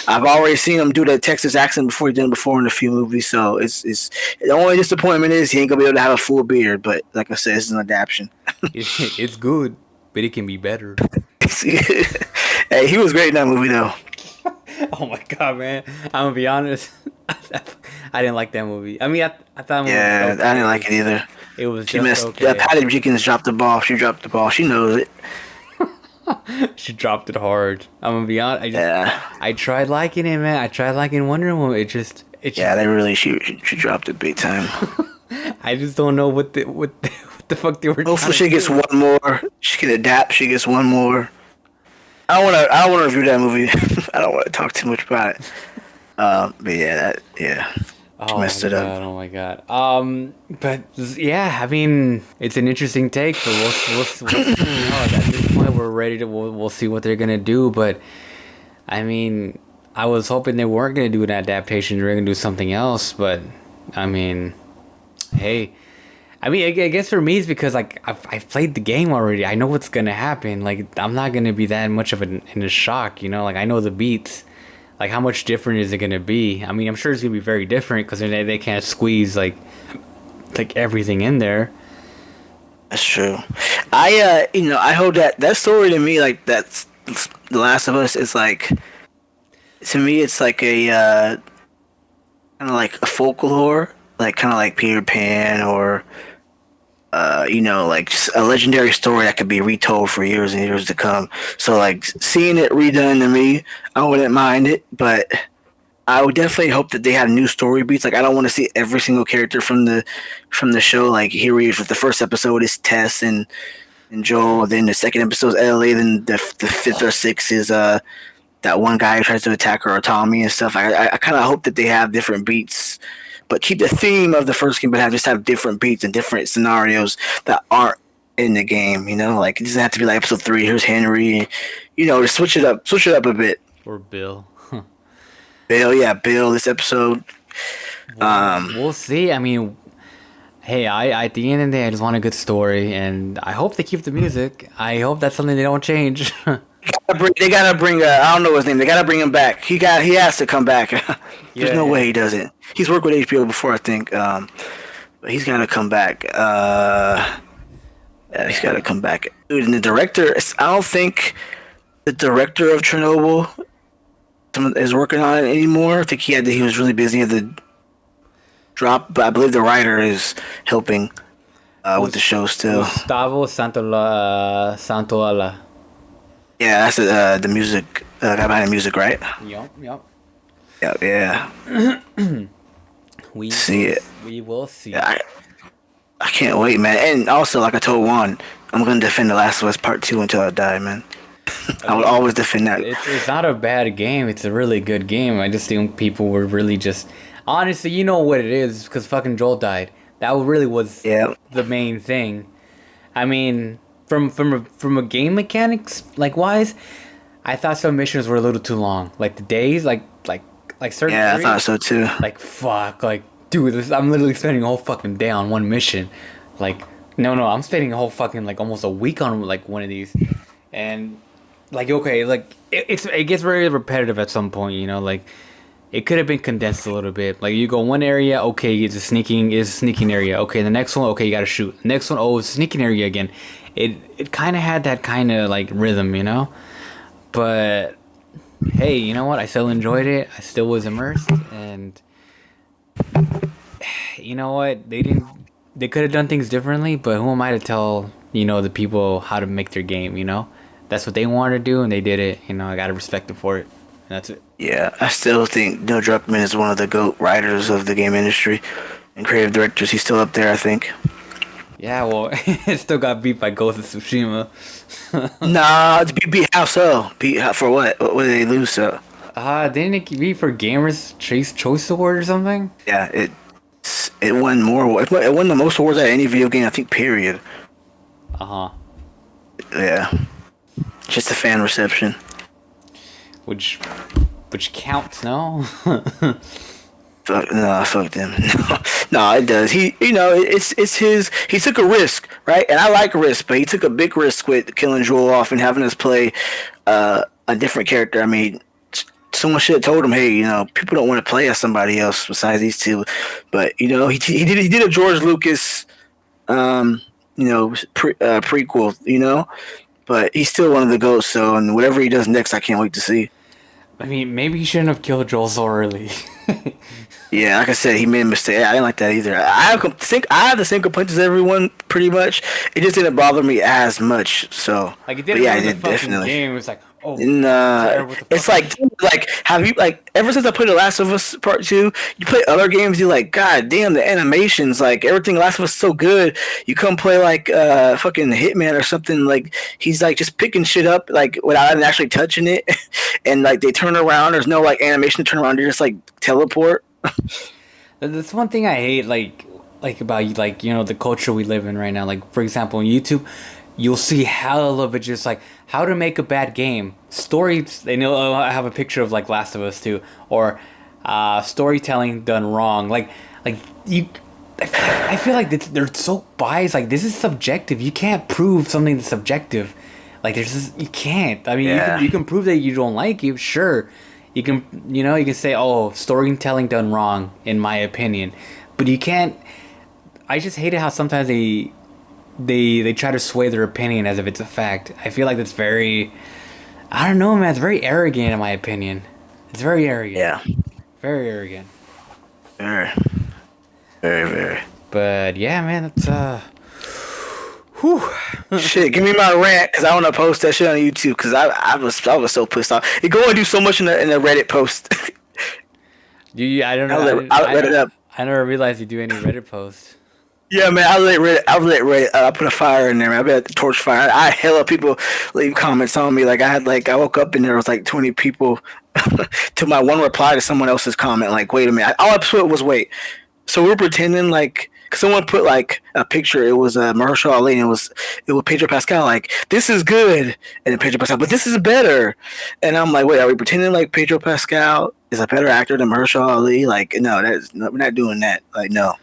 I've already seen him do that Texas accent before. He did it before in a few movies. So it's the only disappointment is he ain't gonna be able to have a full beard. But like I said, it's an adaptation. It's good, but it can be better. Hey, he was great in that movie, though. Oh my god, man! I'm gonna be honest. I didn't like that movie. I mean, I thought. Yeah, I didn't like it either. It was just okay. Yeah, Patty Jenkins dropped the ball. She dropped the ball. She knows it. She dropped it hard. I'm gonna be honest. I tried liking it, man. I tried liking Wonder Woman. It just. Yeah, they really. She dropped it big time. I just don't know what the fuck they were. Hopefully, she gets one more. She can adapt. She gets one more. I don't want to review that movie. I don't want to talk too much about it. But yeah, she messed it up. Oh my god. But yeah, I mean, it's an interesting take. But we'll at this point we're ready to. We'll see what they're gonna do. But I mean, I was hoping they weren't gonna do an adaptation. They were gonna do something else. But I mean, hey. I mean, I guess for me it's because like I've played the game already. I know what's gonna happen. Like, I'm not gonna be that much of in a shock, you know. Like, I know the beats. Like, how much different is it gonna be? I mean, I'm sure it's gonna be very different because they can't squeeze like everything in there. That's true. I hope that story to me, like, that's The Last of Us is like To me, it's like a kind of like a folklore, like kind of like Peter Pan or like just a legendary story that could be retold for years and years to come. So like seeing it redone to me, I wouldn't mind it, but I would definitely hope that they have new story beats. Like I don't want to see every single character from the show. Like here we the first episode is Tess and Joel, then the second episode is Ellie, then the fifth or sixth is that one guy who tries to attack her or Tommy and stuff. I kind of hope that they have different beats, but keep the theme of the first game, but have different beats and different scenarios that aren't in the game. Like it doesn't have to be like episode 3. Here's Henry, to switch it up a bit. Or Bill. Bill, yeah, Bill. This episode, We'll see. I mean, hey, I at the end of the day, I just want a good story, and I hope they keep the music. I hope that's something they don't change. they gotta bring. I don't know his name. They gotta bring him back. He has to come back. There's no way he doesn't. He's worked with HBO before, I think. But he's gotta come back. Yeah, he's gotta come back. Dude, and the director. I don't think the director of Chernobyl is working on it anymore. I think he was really busy at the drop, but I believe the writer is helping with the show still. Gustavo Santaolalla. Yeah, that's the music guy behind the music, right? Yup. Yeah. We see it. We will see. Yeah, I can't wait, man. And also, like I told Juan, I'm gonna defend The Last of Us Part 2 until I die, man. I will always defend that. It's not a bad game. It's a really good game. I just think people were really just... Honestly, you know what it is, because fucking Joel died. That really was the main thing. I mean, from a game mechanics wise, I thought some missions were a little too long. Like the days, like certain. Yeah, areas, I thought so too. Like fuck, dude, I'm literally spending a whole fucking day on one mission. No, I'm spending a whole fucking almost a week on one of these, and it gets very repetitive at some point. It could have been condensed a little bit. Like you go one area, okay, it's a sneaking area. Okay, the next one, okay, you gotta shoot. The next one, oh, it's a sneaking area again. It kind of had that kind of rhythm, But hey, you know what? I still enjoyed it. I still was immersed, and you know what? They could have done things differently, but who am I to tell the people how to make their game? That's what they wanted to do, and they did it. I gotta respect them for it. And that's it. Yeah, I still think Neil Druckmann is one of the GOAT writers of the game industry and creative directors. He's still up there, I think. Yeah, well, it still got beat by Ghost of Tsushima. Nah, it's beat how so? Beat for what? What did they lose so? Didn't it be for Gamers Choice Award or something? Yeah, it won more. It won the most awards at any video game, I think. Period. Yeah, just a fan reception. Which counts, no? Fuck them. No, it does. It's his. He took a risk, right? And I like risk, but he took a big risk with killing Joel off and having us play a different character. I mean, someone should have told him, hey, people don't want to play as somebody else besides these two. But he did a George Lucas, prequel, But he's still one of the GOATs. So, and whatever he does next, I can't wait to see. I mean, maybe he shouldn't have killed Joel so early. Yeah, like I said, he made a mistake. I didn't like that either. I have the same complaints as everyone, pretty much. It just didn't bother me as much. So, it didn't. Yeah, it did definitely. Game. It was like, oh, it's have you ever since I played The Last of Us Part 2, you play other games, you're like, God damn, the animations, everything Last of Us is so good. You come play fucking Hitman or something, he's just picking shit up without actually touching it, and they turn around. There's no animation to turn around. You're just teleport. That's one thing I hate, about the culture we live in right now. For example, on YouTube, you'll see hell of it, just how to make a bad game. Stories, they know. I have a picture of Last of Us 2, or storytelling done wrong. I feel like they're so biased. This is subjective. You can't prove something that's subjective. You can't. I mean, you can prove that you don't like it, sure. You can, you can say, oh, storytelling done wrong, in my opinion. But you can't... I just hate it how sometimes they try to sway their opinion as if it's a fact. I feel like that's very... I don't know, man. It's very arrogant, in my opinion. It's very arrogant. Yeah. Very arrogant. Very. Very, very. But yeah, man, it's whew. Shit, give me my rant because I want to post that shit on YouTube because I was so pissed off. You go and do so much in the Reddit post. I don't know. I'll let it up. I never realized you do any Reddit posts. Yeah, man, I let Reddit. I put a fire in there, man. I bet the torch fire. I hella people leave comments on me. Like I woke up and there was like 20 people to my one reply to someone else's comment. Like, wait a minute. All I put was wait. So we're pretending like someone put like a picture. It was Mahershala Ali, and it was Pedro Pascal. Like, this is good, and then Pedro Pascal, but this is better. And I'm like, wait, are we pretending like Pedro Pascal is a better actor than Mahershala Ali? Like, no, we're not doing that. Like, no.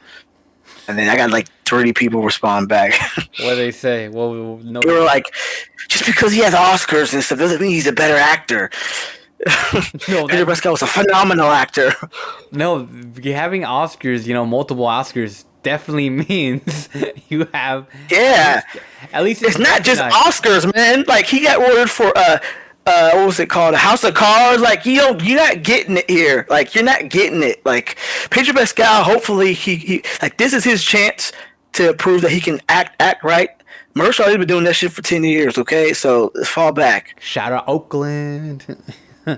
And then I got like 30 people respond back. What do they say? Well, no. They were like, just because he has Oscars and stuff doesn't mean he's a better actor. No, Pedro Pascal was a phenomenal actor. No, having Oscars, multiple Oscars definitely means you have. Yeah. At least it's not just Oscars, man. Like, he got ordered for what was it called? House of Cards. Like, you're not getting it here. Like, you're not getting it. Like, Pedro Pascal, hopefully he like, this is his chance to prove that he can act right. Mahershala's been doing that shit for 10 years, okay? So let's fall back. Shout out Oakland.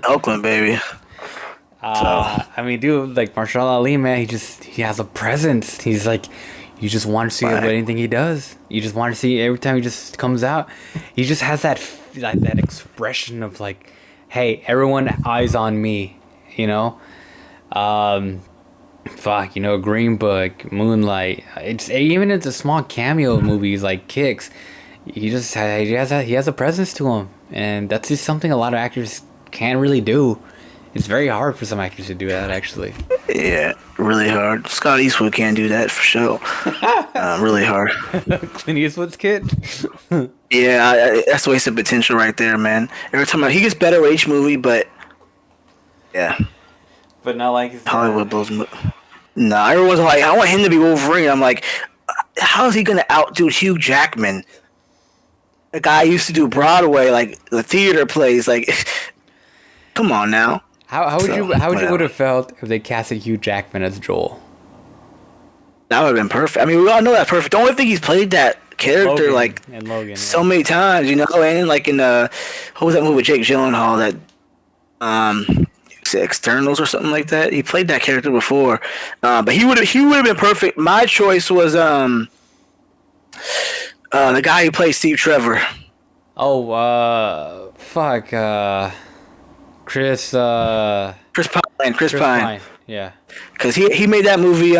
Oakland, baby. I mean, dude, like Mahershala Ali, man, he has a presence. He's like, you just want to see anything he does. You just want to see every time he just comes out. He just has that expression of like, hey, everyone eyes on me, Green Book, Moonlight. Even it's a small cameo movies like Kicks. He has a presence to him, and that's just something a lot of actors can't really do. It's very hard for some actors to do that, actually. Yeah, really hard. Scott Eastwood can't do that for sure. Really hard. Clint Eastwood's kid? Yeah, that's a waste of potential right there, man. Every time he gets better with each movie, but yeah. But not like his Hollywood blows. No, everyone's like, I want him to be Wolverine. I'm like, how is he gonna outdo Hugh Jackman? The guy used to do Broadway, like the theater plays. Like, come on now. How would you would have felt if they casted Hugh Jackman as Joel? That would have been perfect. I mean, we all know that's perfect. The only thing he's played that character Logan, so many times, and like in what was that movie with Jake Gyllenhaal that Externals or something like that? He played that character before, but he would have been perfect. My choice was the guy who plays Steve Trevor. Oh, Chris Pine. Chris Pine. Yeah. Because he made that movie,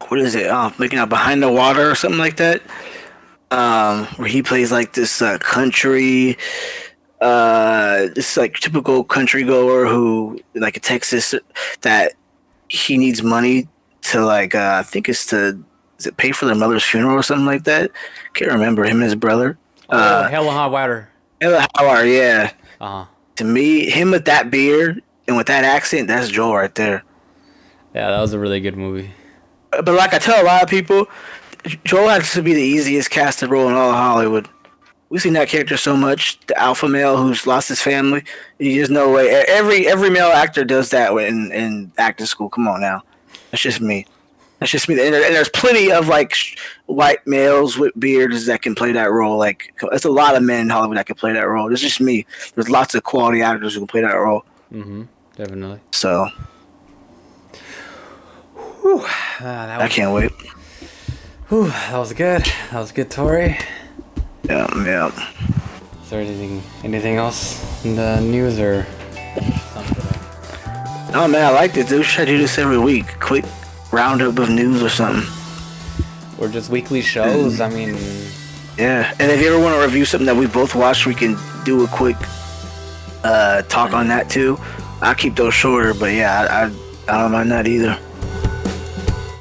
what is it? Making out Behind the Water or something like that. Where he plays like this country, this like typical country goer who, like in Texas, that he needs money to like, I think is it pay for their mother's funeral or something like that? Can't remember, him and his brother. Hell and Hot Water. Hell and Hot Water, yeah. Uh-huh. To me, him with that beard and with that accent, that's Joel right there. Yeah, that was a really good movie. But like I tell a lot of people, Joel has to be the easiest casted role in all of Hollywood. We've seen that character so much. The alpha male who's lost his family. There's no way. Every male actor does that in acting school. Come on now. That's just me. And there's plenty of like white males with beards that can play that role. Like, there's a lot of men in Hollywood that can play that role. It's just me. There's lots of quality actors who can play that role. Mm-hmm. Definitely. So, whew, I can't wait. Whew, that was good. That was good, Tory. Yeah. Is there anything else in the news or something? No, man, I like this. We should do this every week. Quick roundup of news or something. Or just weekly shows. I mean, yeah. And if you ever want to review something that we both watched, we can do a quick talk on that too. I'll keep those shorter, but yeah, I don't mind that either.